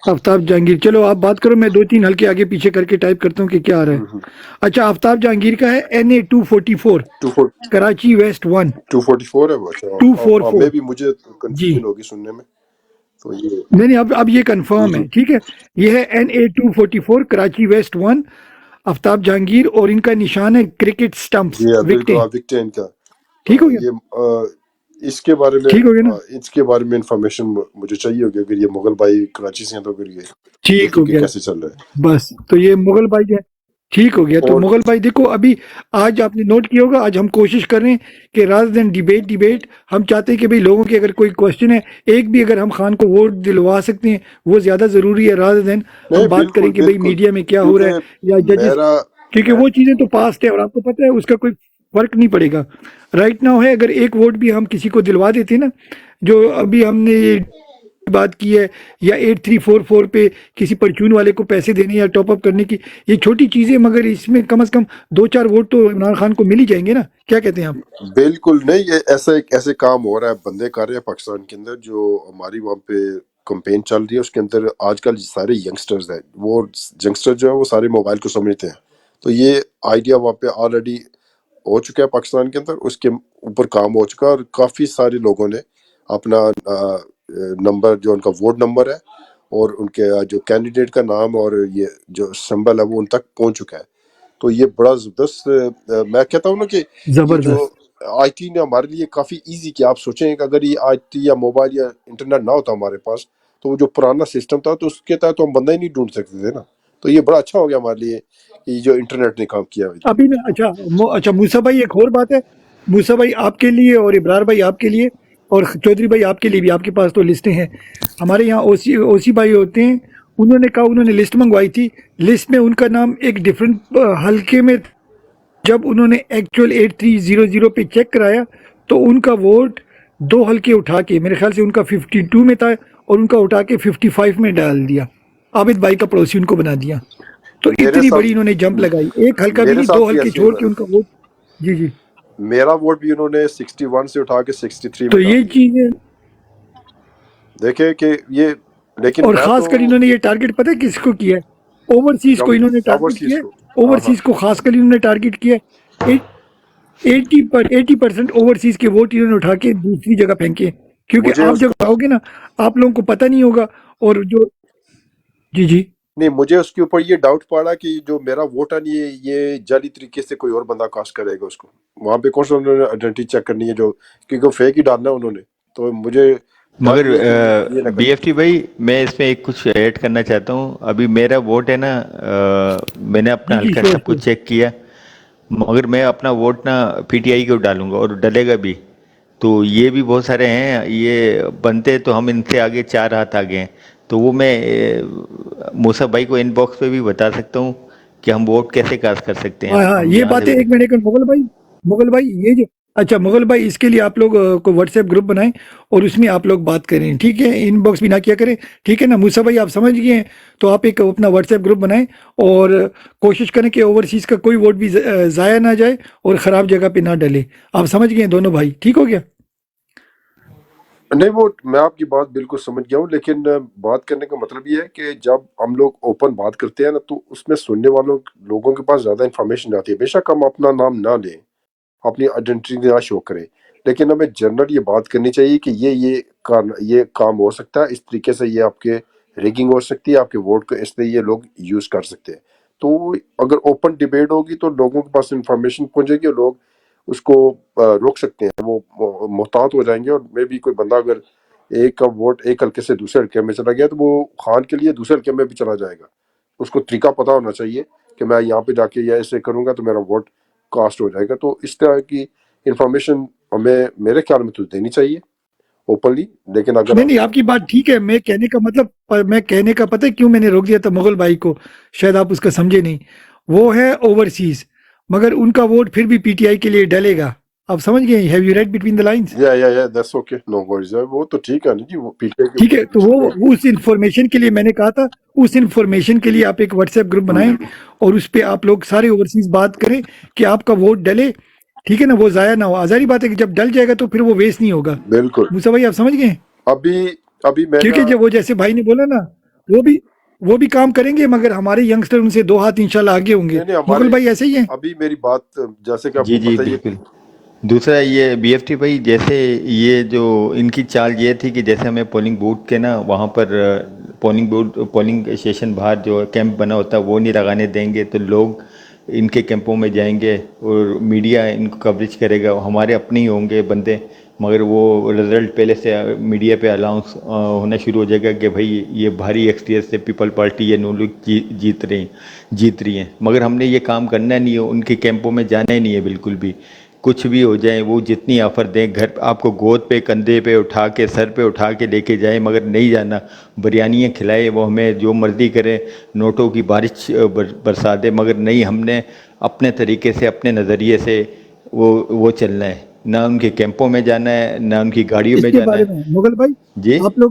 آفتاب جہانگیر. چلو آپ بات کرو، میں 2-3 ہلکے آگے پیچھے کر کے ٹائپ کرتا ہوں کہ کیا آ رہا ہے. اچھا، آفتاب جہانگیر کا ہے NA 244 کراچی ویسٹ 1 244 ہے وہ. اچھا 244. میں بھی مجھے جی، کنفیوژن ہوگی سننے میں. تو یہ نہیں، اب یہ کنفرم ہے. ٹھیک ہے، یہ ہے NA 244 کراچی ویسٹ 1 آفتاب جہانگیر، اور ان کا نشان ہے کرکٹ سٹمپس، جی ہاں بالکل، وکٹیں. وکٹیں ان کا. ٹھیک ہو گیا؟ یہ اس کے بارے میں ٹھیک ہو گیا نا؟ اس کے بارے میں انفارمیشن مجھے چاہیے ہوگی. اگر یہ مغل بھائی کراچی سے ہیں تو پھر یہ ٹھیک دیکھیں ہو کہ گیا. کیسے چل رہا ہے. بس تو یہ مغل بھائی جو ہے ٹھیک ہو گیا. تو اور مغل بھائی دیکھو، ابھی آج آپ نے نوٹ کیا ہوگا، آج ہم کوشش کر رہے ہیں کہ راز دین ڈیبیٹ ہم چاہتے ہیں کہ بھئی لوگوں کے اگر کوئی کوشچن ہے، ایک بھی اگر ہم خان کو ووٹ دلوا سکتے ہیں وہ زیادہ ضروری ہے، راز دین نہیں ہم بات کریں بالکل کہ بھئی بالکل، میڈیا میں کیا ہو رہا کیونکہ ہے یا ججز، میرا کیونکہ وہ چیزیں تو پاسٹ ہے اور آپ کو پتہ ہے اس کا کوئی فرق نہیں پڑے گا. رائٹ ناؤ ہے، اگر ایک ووٹ بھی ہم کسی کو دلوا دیتے نا، جو ابھی ہم نے بات کی ہے یا 8344 پہ کسی پرچون والے کو پیسے دینے یا ٹاپ اپ کرنے کی، یہ چھوٹی چیزیں، مگر اس میں کم از کم 2-4 ووٹ تو عمران خان کو مل ہی جائیں گے نا. کیا کہتے ہیں آپ؟ بالکل نہیں، یہ ایسے کام ہو رہا ہے، بندے کر رہے ہیں پاکستان کے اندر. جو ہماری وہاں پہ کمپین چل رہی ہے اس کے اندر آج کل سارے ینگسٹرز ہیں، وہ ینگسٹر جو ہے وہ سارے موبائل کو سمجھتے ہیں. تو یہ آئیڈیا وہاں پہ آلریڈی ہو چکا ہے پاکستان کے اندر، اس کے اوپر کام ہو چکا ہے، اور کافی سارے لوگوں نے اپنا نمبر جو ان کا ووٹ نمبر ہے اور ان کے جو کینڈیڈیٹ کا نام اور یہ جو سمبل ہے وہ ان تک پہنچ چکا ہے. تو یہ بڑا زبردست، میں کہتا ہوں نا کہ یہ جو آئی ٹی نے ہمارے لیے کافی ایزی کیا. آپ سوچیں کہ اگر یہ آئی ٹی یا موبائل یا انٹرنیٹ نہ ہوتا ہمارے پاس تو وہ جو پرانا سسٹم تھا تو اس کے تحت تو ہم بندہ ہی نہیں ڈھونڈ سکتے تھے نا. تو یہ بڑا اچھا ہو گیا ہمارے لیے کہ یہ جو انٹرنیٹ نے کام کیا ہے. ابھی میں اچھا موسیٰ بھائی ایک اور بات ہے، موسیٰ بھائی آپ کے لیے اور ابرار بھائی آپ کے لیے اور چودھری بھائی آپ کے لیے بھی، آپ کے پاس تو لسٹیں ہیں. ہمارے یہاں او سی بھائی ہوتے ہیں، انہوں نے کہا انہوں نے لسٹ منگوائی تھی، لسٹ میں ان کا نام ایک ڈیفرنٹ حلقے میں، جب انہوں نے ایکچوئل 8300 پہ چیک کرایا تو ان کا ووٹ 2 حلقے اٹھا کے، میرے خیال سے ان کا 52 میں تھا اور ان کا اٹھا کے 55 میں ڈال دیا، عابد بھائی کا پڑوسی ان کو بنا دیا. تو اتنی بڑی انہوں نے جمپ لگائی، ایک حلقہ بھی نہیں 2 حلقے چھوڑ کے ان کا ووٹ. جی میرا ووٹ بھی انہوں نے 61 سے اٹھا کے 63 تو میں یہ ڈال دیا. چیزیں، دیکھیں کہ یہ، لیکن اور میں خاص تو کر انہوں نے یہ ٹارگٹ پتہ ہے کس کو کیا ہے؟ اوورسیز کو انہوں نے ٹارگٹ کیا اوورسیز ہے، کو، ہاں اوورسیز کو خاص کر انہوں نے ٹارگٹ کیا ہے. 80% اوورسیز کے ووٹ انہوں نے اٹھا کے دوسری جگہ پھینکے، کیونکہ مجھے آپ اس جب آؤ گے نا آپ لوگوں کو پتہ نہیں ہوگا. اور جو جی نہیں، مجھے اس کے اوپر یہ ڈاؤٹ پڑا کہ جو میرا ووٹ ہے یہ جعلی طریقے سے کوئی اور بندہ کاسٹ کرے گا اس کو. وہاں پہ کون سا انہوں نے آئیڈینٹی چیک کرنی ہے، جو کیونکہ وہ فیک ہی ڈالنا ہے انہوں نے. تو مجھے ڈر مگر یہ ہے کہ یہ نہ بی کریں. ایف ٹی بھائی میں اس میں ایک کچھ ایڈ کرنا چاہتا ہوں. ابھی میرا ووٹ ہے نا، میں نے اپنا جی ہلکا شور سب کچھ چیک کیا، مگر میں اپنا ووٹ نا پی ٹی آئی کو ڈالوں گا اور ڈلے گا بھی. تو یہ بھی بہت سارے ہیں، یہ بنتے تو ہم ان سے آگے 4 ہاتھ آگے ہیں. تو وہ میں موسیٰ بھائی کو ان باکس پہ بھی بتا سکتا ہوں کہ ہم ووٹ کیسے کاسٹ کر سکتے ہیں. ہاں ہم یہ یہاں باتیں سے ایک منٹ مغل بھائی یہ جو اچھا مغل بھائی، اس کے لیے آپ لوگ کو واٹس ایپ گروپ بنائیں اور اس میں آپ لوگ بات کریں، ٹھیک ہے؟ ان باکس بھی نہ کیا کریں، ٹھیک ہے نا؟ موسیٰ بھائی آپ سمجھ گئے ہیں، تو آپ ایک اپنا واٹس ایپ گروپ بنائیں اور کوشش کریں کہ اوورسیز کا کوئی ووٹ بھی ضائع نہ جائے اور خراب جگہ پہ نہ ڈلے. آپ سمجھ گئے ہیں دونوں بھائی؟ ٹھیک ہو گیا؟ نہیں، وہ میں آپ کی بات بالکل سمجھ گیا ہوں، لیکن بات کرنے کا مطلب یہ ہے کہ جب ہم لوگ اوپن بات کرتے ہیں نا تو اس میں سننے والوں لوگوں کے پاس زیادہ انفارمیشن آتی ہے. بے شک ہم اپنا نام نہ لیں، اپنی آئیڈینٹی نہ شو کریں، لیکن ہمیں جنرل یہ بات کرنی چاہیے کہ یہ کام ہو سکتا ہے، اس طریقے سے یہ آپ کے ریگنگ ہو سکتی ہے، آپ کے ووٹ کو اس طرح یہ لوگ یوز کر سکتے ہیں. تو اگر اوپن ڈیبیٹ ہوگی تو لوگوں کے پاس انفارمیشن پہنچے گی اور لوگ اس کو روک سکتے ہیں، وہ محتاط ہو جائیں گے. اور میں بھی کوئی بندہ اگر ایک کا ووٹ ایک حلقے سے دوسرے حلقے میں چلا گیا تو وہ خان کے لیے دوسرے حلقے میں بھی چلا جائے گا. اس کو طریقہ پتہ ہونا چاہیے کہ میں یہاں پہ جا کے یا ایسے کروں گا تو میرا ووٹ کاسٹ ہو جائے گا. تو اس طرح کی انفارمیشن ہمیں میرے خیال میں تو دینی چاہیے اوپنلی. لیکن اگر نہیں آپ کی بات ٹھیک ہے، میں کہنے کا مطلب، میں کہنے کا پتہ ہے کیوں میں نے روک دیا تھا مغل بھائی کو، شاید آپ اس کا سمجھے نہیں. وہ ہے اوورسیز، مگر ان کا ووٹ پھر بھی پی ٹی آئی کے لیے ڈلے گا. آپ سمجھ گئے؟ Have you read between the lines? یا دیٹس اوکے، نو ورز. وہ تو ٹھیک ہے نا جی، وہ پی ٹی آئی ٹھیک ہے. تو وہ کے اس انفارمیشن کے لیے میں نے کہا تھا، اس انفارمیشن کے لیے آپ ایک واٹس ایپ گروپ بنائیں اور اس پہ آپ لوگ سارے اوورسیز بات کریں کہ آپ کا ووٹ ڈلے، ٹھیک ہے نا؟ وہ ضائع نہ ہو. ظاہری بات ہے کہ جب ڈل جائے گا تو پھر وہ ویسٹ نہیں ہوگا. بالکل. موسیٰ بھائی آپ سمجھ گئے؟ ابھی میں کیونکہ جب وہ جیسے بھائی نے بولا نا، وہ بھی کام کریں گے، مگر ہمارے ینگسٹر ان سے 2 ہاتھ انشاءاللہ آگے ہوں گے. نہیں مغل بھائی ایسے ہی ہیں؟ ابھی میری بات جیسے کہ آپ جی کو جی پتہ ہی ہے. بالکل. دوسرا یہ بی ایف ٹی بھائی، جیسے یہ جو ان کی چال یہ تھی کہ جیسے ہمیں پولنگ بوتھ کے نا وہاں پر پولنگ اسٹیشن باہر جو کیمپ بنا ہوتا ہے وہ نہیں لگانے دیں گے، تو لوگ ان کے کیمپوں میں جائیں گے اور میڈیا ان کو کوریج کرے گا. ہمارے اپنے ہی ہوں گے بندے، مگر وہ رزلٹ پہلے سے میڈیا پہ الاؤنس ہونا شروع ہو جائے گا کہ بھائی یہ بھاری ایکسٹیئر سے پیپل پارٹی یا نون لوگ جیت رہی ہیں. مگر ہم نے یہ کام کرنا نہیں ہے، ان کے کیمپوں میں جانا ہی نہیں ہے بالکل بھی. کچھ بھی ہو جائے، وہ جتنی آفر دیں، گھر آپ کو گود پہ کندھے پہ اٹھا کے سر پہ اٹھا کے لے کے جائیں، مگر نہیں جانا. بریانیاں کھلائے، وہ ہمیں جو مرضی کرے، نوٹوں کی بارش برسا دے، مگر نہیں، ہم نے اپنے طریقے سے اپنے نظریے سے وہ چلنا ہے. نہ ان کے کیمپوں میں جانا ہے، نہ ان کی گاڑیوں اس میں کے جانا بارے ہے. میں مغل بھائی جی آپ لوگ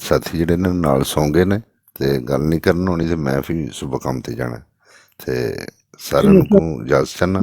ਸਾਥੀ ਜਿਹੜੇ ਨੇ ਨਾਲ ਸੌਂ ਗਏ ਨੇ ਤੇ ਗੱਲ ਨਹੀਂ ਕਰਨ ਹੋਣੀ, ਤੇ ਮੈਂ ਵੀ ਸੁਬਹ ਕੰਮ ਤੇ ਜਾਣਾ, ਤੇ ਸਾਰਿਆਂ ਨੂੰ ਇਜਾਜ਼ਤ ਚਾਹਨਾ,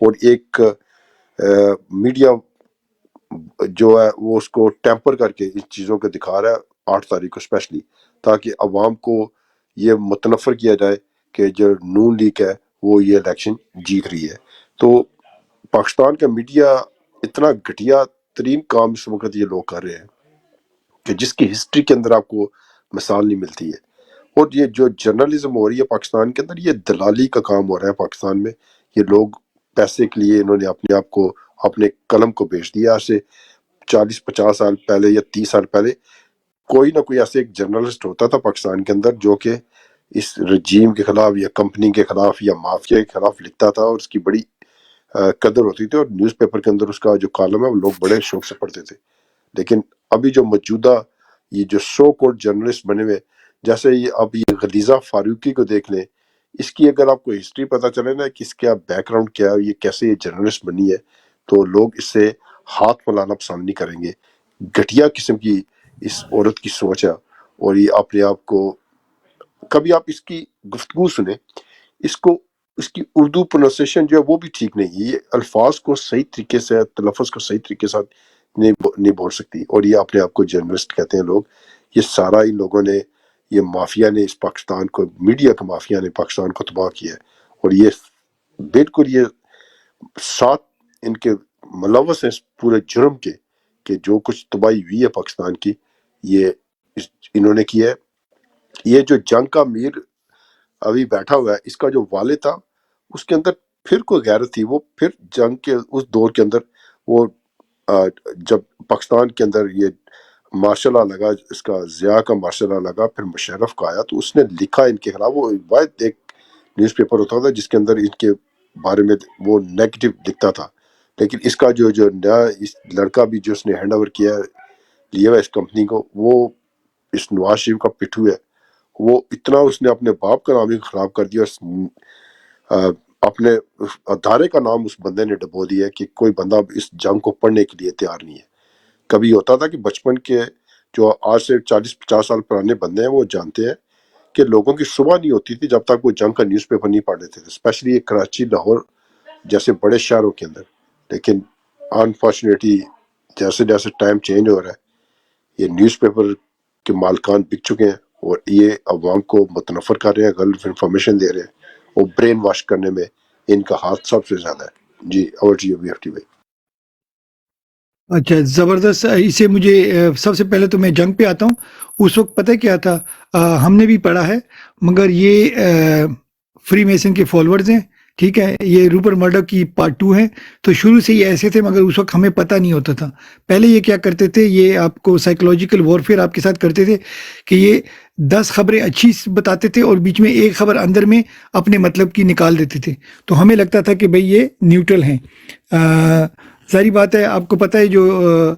اور ایک میڈیا جو ہے وہ اس کو ٹیمپر کر کے ان چیزوں کو دکھا رہا ہے 8 تاریخ کو اسپیشلی، تاکہ عوام کو یہ متنفر کیا جائے کہ جو نون لیگ ہے وہ یہ الیکشن جیت رہی ہے۔ تو پاکستان کا میڈیا اتنا گھٹیا ترین کام اس وقت یہ لوگ کر رہے ہیں کہ جس کی ہسٹری کے اندر آپ کو مثال نہیں ملتی ہے۔ اور یہ جو جرنلزم ہو رہی ہے پاکستان کے اندر، یہ دلالی کا کام ہو رہا ہے پاکستان میں۔ یہ لوگ پیسے کے لیے انہوں نے اپنے آپ کو، اپنے قلم کو بیچ دیا۔ آج سے 40-50 سال پہلے یا 30 سال پہلے کوئی نہ کوئی ایسے ایک جرنلسٹ ہوتا تھا پاکستان کے اندر جو کہ اس رجیم کے خلاف یا کمپنی کے خلاف یا مافیا کے خلاف لکھتا تھا، اور اس کی بڑی قدر ہوتی تھی، اور نیوز پیپر کے اندر اس کا جو کالم ہے وہ لوگ بڑے شوق سے پڑھتے تھے۔ لیکن ابھی جو موجودہ یہ جو سو کالڈ جرنلسٹ بنے ہوئے، جیسے یہ غلیظہ فاروقی کو دیکھ لیں، اس کی اگر آپ کو ہسٹری پتہ چلے نا کہ اس کا بیک گراؤنڈ کیا ہے، یہ کیسے یہ جرنلسٹ بنی ہے، تو لوگ اس سے ہاتھ ملانا پسند نہیں کریں گے۔ گھٹیا قسم کی اس عورت کی سوچ ہے، اور یہ اپنے آپ کو، کبھی آپ اس کی گفتگو سنیں، اس کی اردو پروننسیشن جو ہے وہ بھی ٹھیک نہیں ہے، یہ الفاظ کو صحیح طریقے سے، تلفظ کو صحیح طریقے سے نہیں بول سکتی، اور یہ اپنے آپ کو جرنلسٹ کہتے ہیں لوگ۔ یہ سارا ان لوگوں نے، یہ مافیا نے اس پاکستان کو، میڈیا کا مافیا نے پاکستان کو تباہ کیا ہے، اور یہ بالکل یہ ساتھ ان کے ملوث ہیں اس پورے جرم کے کہ جو کچھ تباہی ہوئی ہے پاکستان کی، یہ انہوں نے کیا ہے۔ یہ جو جنگ کا امیر ابھی بیٹھا ہوا ہے، اس کا جو والد تھا، اس کے اندر پھر کوئی غیرت تھی۔ وہ پھر جنگ کے اس دور کے اندر، وہ جب پاکستان کے اندر یہ مارشل لا لگا، اس کا ضیاء کا مارشل لا لگا، پھر مشرف کا آیا، تو اس نے لکھا ان کے خلاف۔ وہ واحد ایک نیوز پیپر ہوتا تھا جس کے اندر ان کے بارے میں وہ نیگیٹو لکھتا تھا۔ لیکن اس کا جو نیا اس لڑکا بھی جو اس نے ہینڈ اوور کیا لیا ہوا اس کمپنی کو، وہ اس نواز شریف کا پٹھو ہے۔ وہ اتنا اس نے اپنے باپ کا نام ہی خراب کر دیا، اپنے ادارے کا نام اس بندے نے ڈبو دیا کہ کوئی بندہ اس جنگ کو پڑھنے کے لیے تیار نہیں ہے۔ کبھی ہوتا تھا کہ بچپن کے جو آج سے 40-50 سال پرانے بندے ہیں وہ جانتے ہیں کہ لوگوں کی صبح نہیں ہوتی تھی جب تک وہ جنگ کا نیوز پیپر نہیں پڑھ لیتے تھے، اسپیشلی کراچی، لاہور جیسے بڑے شہروں کے اندر۔ لیکن انفارچونیٹلی جیسے جیسے ٹائم چینج ہو رہا ہے، یہ نیوز پیپر کے مالکان بک چکے ہیں، اور یہ عوام کو متنفر کر رہے ہیں، غلط انفارمیشن دے رہے ہیں، اور برین واش کرنے میں ان کا ہاتھ سب سے زیادہ ہے۔ جی اور جی بی ایف ٹی بھائی۔ اچھا، زبردست۔ اسے مجھے سب سے پہلے تو میں جنگ پہ آتا ہوں۔ اس وقت پتہ کیا تھا، ہم نے بھی پڑھا ہے، مگر یہ فری میسن کے فالورز ہیں، ٹھیک ہے، یہ روپر مرڈک کی پارٹ 2 ہیں، تو شروع سے یہ ایسے تھے، مگر اس وقت ہمیں پتہ نہیں ہوتا تھا۔ پہلے یہ کیا کرتے تھے، یہ آپ کو سائیکولوجیکل وارفیئر آپ کے ساتھ کرتے تھے کہ یہ 10 خبریں اچھی بتاتے تھے اور بیچ میں ایک خبر اندر میں اپنے مطلب کی نکال دیتے تھے، تو ہمیں لگتا تھا کہ بھئی یہ نیوٹرل ہیں۔ ظاہری بات ہے، آپ کو پتہ ہے جو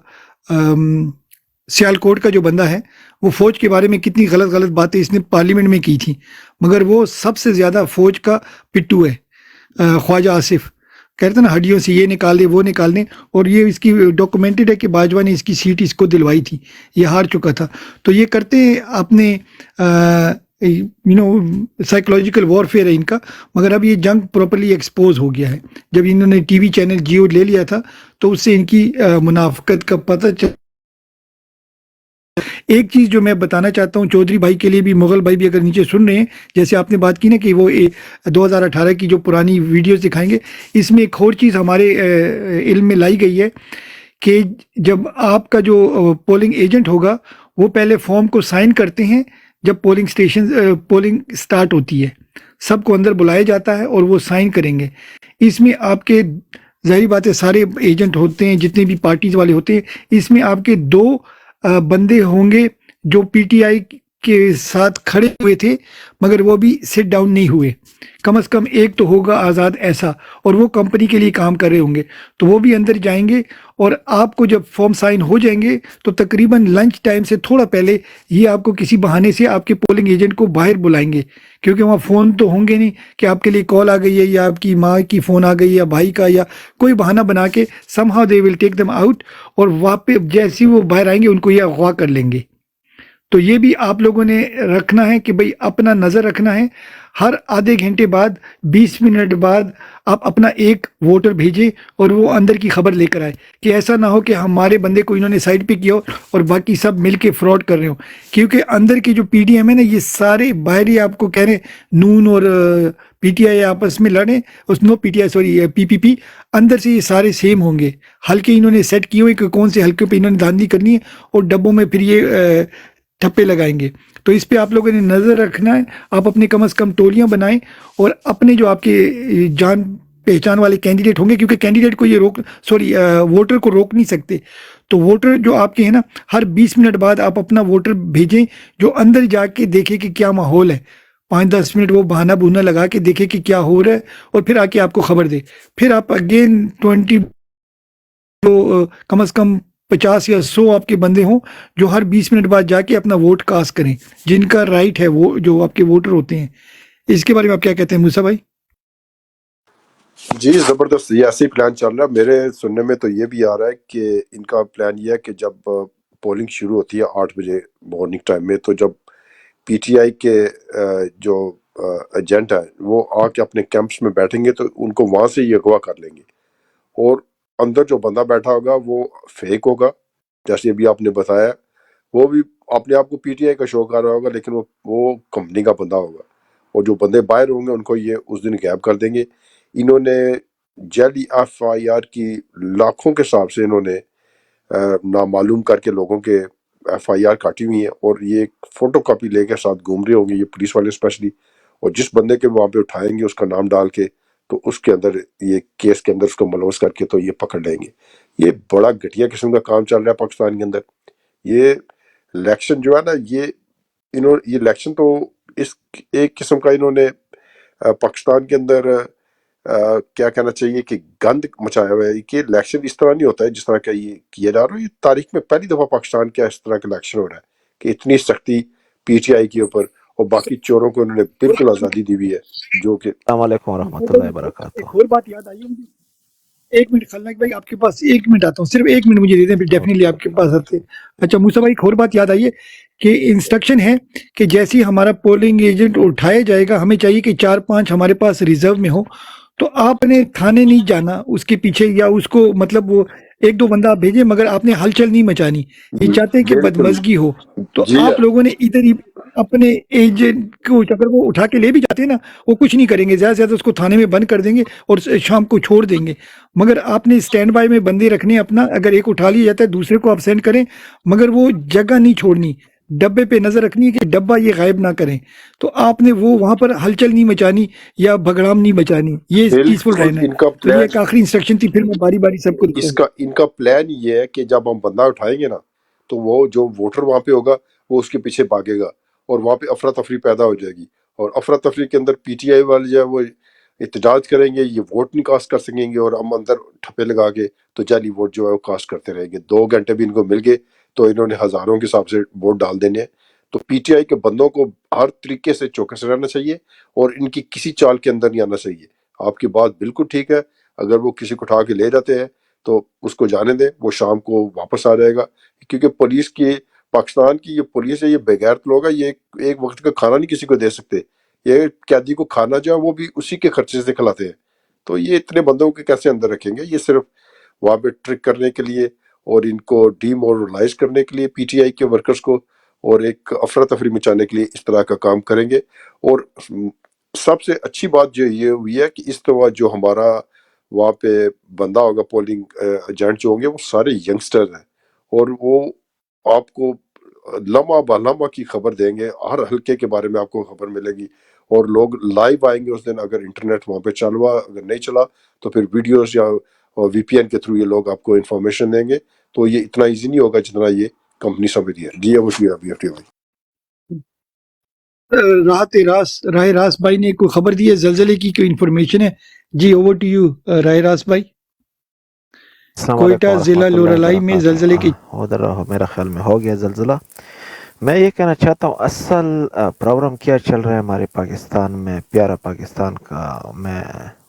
سیالکوٹ کا جو بندہ ہے، وہ فوج کے بارے میں کتنی غلط باتیں اس نے پارلیمنٹ میں کی تھی، مگر وہ سب سے زیادہ فوج کا پٹو ہے۔ خواجہ آصف کہتے ہیں نا، ہڈیوں سے یہ نکال دے وہ نکال دیں، اور یہ اس کی ڈاکومنٹڈ ہے کہ باجوہ نے اس کی سیٹ اس کو دلوائی تھی، یہ ہار چکا تھا۔ تو یہ کرتے ہیں اپنے سائیکولوجیکل وارفیئر ہے ان کا، مگر اب یہ جنگ پراپرلی ایکسپوز ہو گیا ہے۔ جب انہوں نے ٹی وی چینل جیو لے لیا تھا تو اس سے ان کی منافقت کا پتہ چلا۔ ایک چیز جو میں بتانا چاہتا ہوں چودھری بھائی کے لیے بھی، مغل بھائی بھی اگر نیچے سن رہے ہیں، جیسے آپ نے بات کی نا کہ وہ 2018 کی جو پرانی ویڈیوز دکھائیں گے، اس میں ایک اور چیز ہمارے علم میں لائی گئی ہے کہ جب آپ کا جو پولنگ ایجنٹ ہوگا، وہ پہلے فارم کو سائن کرتے ہیں جب پولنگ سٹارٹ ہوتی ہے، سب کو اندر بلایا جاتا ہے اور وہ سائن کریں گے۔ اس میں آپ کے ظاہری بات ہے سارے ایجنٹ ہوتے ہیں، جتنے بھی پارٹیز والے ہوتے ہیں، اس میں آپ کے 2 بندے ہوں گے جو پی ٹی آئی کے ساتھ کھڑے ہوئے تھے، مگر وہ بھی سٹ ڈاؤن نہیں ہوئے۔ کم از کم ایک تو ہوگا آزاد ایسا، اور وہ کمپنی کے لیے کام کر رہے ہوں گے، تو وہ بھی اندر جائیں گے، اور آپ کو جب فارم سائن ہو جائیں گے تو تقریباً لنچ ٹائم سے تھوڑا پہلے یہ آپ کو کسی بہانے سے آپ کے پولنگ ایجنٹ کو باہر بلائیں گے، کیونکہ وہاں فون تو ہوں گے نہیں کہ آپ کے لیے کال آ گئی ہے یا آپ کی ماں کی فون آ گئی ہے یا بھائی کا، یا کوئی بہانہ بنا کے somehow they will take them out، اور واپس جیسے وہ باہر آئیں گے ان کو یہ اغوا کر لیں گے۔ تو یہ بھی آپ لوگوں نے رکھنا ہے کہ بھئی اپنا نظر رکھنا ہے. ہر آدھے گھنٹے بعد 20 منٹ بعد آپ اپنا ایک ووٹر بھیجیں اور وہ اندر کی خبر لے کر آئے, کہ ایسا نہ ہو کہ ہمارے بندے کو انہوں نے سائڈ پہ کیا ہو اور باقی سب مل کے فراڈ کر رہے ہوں. کیونکہ اندر کے جو پی ٹی ایم ہے نا, یہ سارے باہری آپ کو کہہ رہے ہیں نون اور پی ٹی آئی آپس میں لڑیں, نو P T I sorry P پی پی, اندر سے یہ سارے سیم ہوں گے. حلقے انہوں نے سیٹ کیے ہوئے کہ کون سے حلقے پہ انہوں نے دھاندلی کرنی ہے اور ڈبوں میں پھر یہ ٹھپے لگائیں گے. تو اس پہ آپ لوگوں نے نظر رکھنا ہے. آپ اپنے کم از کم ٹولیاں بنائیں اور اپنے جو آپ کے جان پہچان والے کینڈیڈیٹ ہوں گے, کیونکہ کینڈیڈیٹ کو یہ ووٹر کو روک نہیں سکتے. تو ووٹر جو آپ کے ہیں نا, ہر 20 منٹ بعد آپ اپنا ووٹر بھیجیں جو اندر جا کے دیکھے کہ کیا ماحول ہے. 5-10 منٹ وہ بہانہ بونا لگا کے دیکھے کہ کیا ہو رہا ہے اور پھر آ کے آپ کو خبر دے. پھر آپ اگین 20 تو کم از کم 50 یا 100 آپ کے بندے ہوں جو ہر 20 منٹ بعد جا کے اپنا ووٹ کاسٹ کریں, جن کا رائٹ ہے وہ جو آپ کے ووٹر ہوتے ہیں. اس کے بارے میں آپ کیا کہتے ہیں موسیٰ بھائی؟ جی زبردست, یہ ایسے ہی پلان چل رہا ہے. میرے سننے میں تو یہ بھی آ رہا ہے کہ ان کا پلان یہ ہے کہ جب پولنگ شروع ہوتی ہے 8 بجے مارننگ ٹائم میں, تو جب پی ٹی آئی کے جو ایجنٹ ہے وہ آ کے اپنے کیمپس میں بیٹھیں گے تو ان کو وہاں سے یہ اغوا کر لیں گے, اور اندر جو بندہ بیٹھا ہوگا وہ فیک ہوگا, جیسے ابھی آپ نے بتایا. وہ بھی اپنے آپ کو پی ٹی آئی کا شو کر رہا ہوگا, لیکن وہ کمپنی کا بندہ ہوگا, اور جو بندے باہر ہوں گے ان کو یہ اس دن غائب کر دیں گے. انہوں نے جعلی ایف آئی آر کی لاکھوں کے حساب سے انہوں نے نامعلوم کر کے لوگوں کے ایف آئی آر کاٹی ہوئی ہیں, اور یہ ایک فوٹو کاپی لے کے ساتھ گھوم رہے ہوں گے یہ پولیس والے اسپیشلی, اور جس بندے کے وہاں پہ اٹھائیں گے اس کا نام ڈال کے تو اس کے اندر یہ کیس کے اندر اس کو ملوث کر کے تو یہ پکڑ لیں گے. یہ بڑا گھٹیا قسم کا کام چل رہا ہے پاکستان کے اندر. یہ الیکشن جو ہے نا, یہ الیکشن تو اس ایک قسم کا انہوں نے پاکستان کے اندر کیا کہنا چاہیے کہ گند مچایا ہوا ہے. کہ الیکشن اس طرح نہیں ہوتا ہے جس طرح کا یہ کیا جا رہا ہے. یہ تاریخ میں پہلی دفعہ پاکستان کا اس طرح کا الیکشن ہو رہا ہے کہ اتنی سختی پی ٹی آئی کے اوپر, اور باقی چوروں کو انہوں نے بالکل آزادی دی ہوئی ہے. جو کہ السلام علیکم ورحمۃ اللہ وبرکاتہ. ایک اور بات یاد آئی مجھے, 1 منٹ خلناک بھائی آپ کے پاس 1 منٹ آتا ہوں, صرف 1 منٹ مجھے دے دیں, پھر ڈیفینیٹلی آپ کے پاس آتے. اچھا موسیٰ بھائی, ایک اور بات یاد آئی ہے کہ انسٹرکشن ہے کہ جیسے ہی ہمارا پولنگ ایجنٹ اٹھایا جائے گا, ہمیں چاہیے کہ 4-5 ہمارے پاس ریزرو میں ہو. تو آپ نے تھانے نہیں جانا اس کے پیچھے, یا اس کو مطلب وہ 1-2 بندہ آپ بھیجیں, مگر آپ نے ہلچل نہیں مچانی. یہ چاہتے ہیں کہ بدمزگی ہو, تو جی آپ لوگوں نے ادھر ہی اپنے ایجنٹ کو اگر وہ اٹھا کے لے بھی جاتے ہیں نا, وہ کچھ نہیں کریں گے, زیادہ سے زیادہ اس کو تھانے میں بند کر دیں گے اور شام کو چھوڑ دیں گے. مگر آپ نے اسٹینڈ بائی میں بندے رکھنے اپنا, اگر ایک اٹھا لیا جاتا ہے دوسرے کو آپ سینڈ کریں, مگر وہ جگہ نہیں چھوڑنی, ڈبے پہ نظر رکھنی ہے کہ ڈبہ یہ غائب نہ کریں. تو آپ نے وہ وہاں پر ہلچل نہیں مچانی یا بھگڑام نہیں مچانی, یہ پیسفل بالکل رہنا ہے. ان کا تو یہ پلان, ایک آخری انسٹرکشن تھی, پھر میں باری باری سب کو دیتا ہوں. ان کا پلان یہ ہے کہ جب ہم بندہ اٹھائیں گے نا تو وہ جو ووٹر وہاں پہ ہوگا وہ اس کے پیچھے بھاگے گا, اور وہاں پہ افراتفری پیدا ہو جائے گی, اور افراتفری کے اندر پی ٹی آئی والے جو ہے وہ احتجاج کریں گے, یہ ووٹ نہیں کاسٹ کر سکیں گے, اور ہم اندر ٹھپے لگا کے تو جعلی ووٹ جو ہے وہ کاسٹ کرتے رہیں گے. 2 گھنٹے بھی ان کو مل گئے تو انہوں نے ہزاروں کے حساب سے ووٹ ڈال دینے ہیں. تو پی ٹی آئی کے بندوں کو ہر طریقے سے چوکس رہنا چاہیے, اور ان کی کسی چال کے اندر نہیں آنا چاہیے. آپ کی بات بالکل ٹھیک ہے, اگر وہ کسی کو اٹھا کے لے جاتے ہیں تو اس کو جانے دیں, وہ شام کو واپس آ جائے گا. کیونکہ پولیس کی, پاکستان کی یہ پولیس ہے, یہ بغیرت لوگ ہے, یہ ایک وقت کا کھانا نہیں کسی کو دے سکتے. یہ قیدی کو کھانا جو ہے وہ بھی اسی کے خرچے سے کھلاتے ہیں. تو یہ اتنے بندوں کے کیسے اندر رکھیں گے؟ یہ صرف وہاں پہ ٹرک کرنے کے لیے اور ان کو ڈی مورلائز کرنے کے لیے پی ٹی آئی کے ورکرز کو, اور ایک افراتفری مچانے کے لیے اس طرح کا کام کریں گے. اور سب سے اچھی بات جو یہ ہوئی ہے کہ اس دفعہ جو ہمارا وہاں پہ بندہ ہوگا, پولنگ ایجنٹ جو ہوں گے, وہ سارے ینگسٹر ہیں, اور وہ آپ کو لمحہ بہ لمحہ کی خبر دیں گے. ہر حلقے کے بارے میں آپ کو خبر ملے گی, اور لوگ لائیو آئیں گے اس دن. اگر انٹرنیٹ وہاں پہ چلوا, اگر نہیں چلا تو پھر ویڈیوز یا وی پی این کے تھرو یہ لوگ آپ کو انفارمیشن دیں گے. تو یہ اتنا ایزی نہیں ہوگا جتنا یہ کمپنی سمجھتی ہے. جی وہ شکریہ بی ایف ٹی بھائی. راہ راست بھائی نے کوئی خبر دی ہے زلزلے کی, کوئی انفارمیشن ہے؟ جی اوور ٹو یو راہ راست بھائی. السلام کوئٹہ علیکم ضلع ورحمۃ اللہ لورالائی میں زلزلے کی وبرکاتہ. ادھر میرا خیال میں ہو گیا زلزلہ. میں یہ کہنا چاہتا ہوں اصل پروگرام کیا چل رہا ہے ہمارے پاکستان میں, پیارا پاکستان کا میں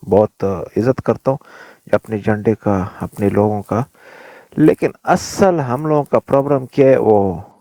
بہت عزت کرتا ہوں, اپنے جھنڈے کا, اپنے لوگوں کا. لیکن اصل ہم لوگوں کا پروگرام کیا ہے, وہ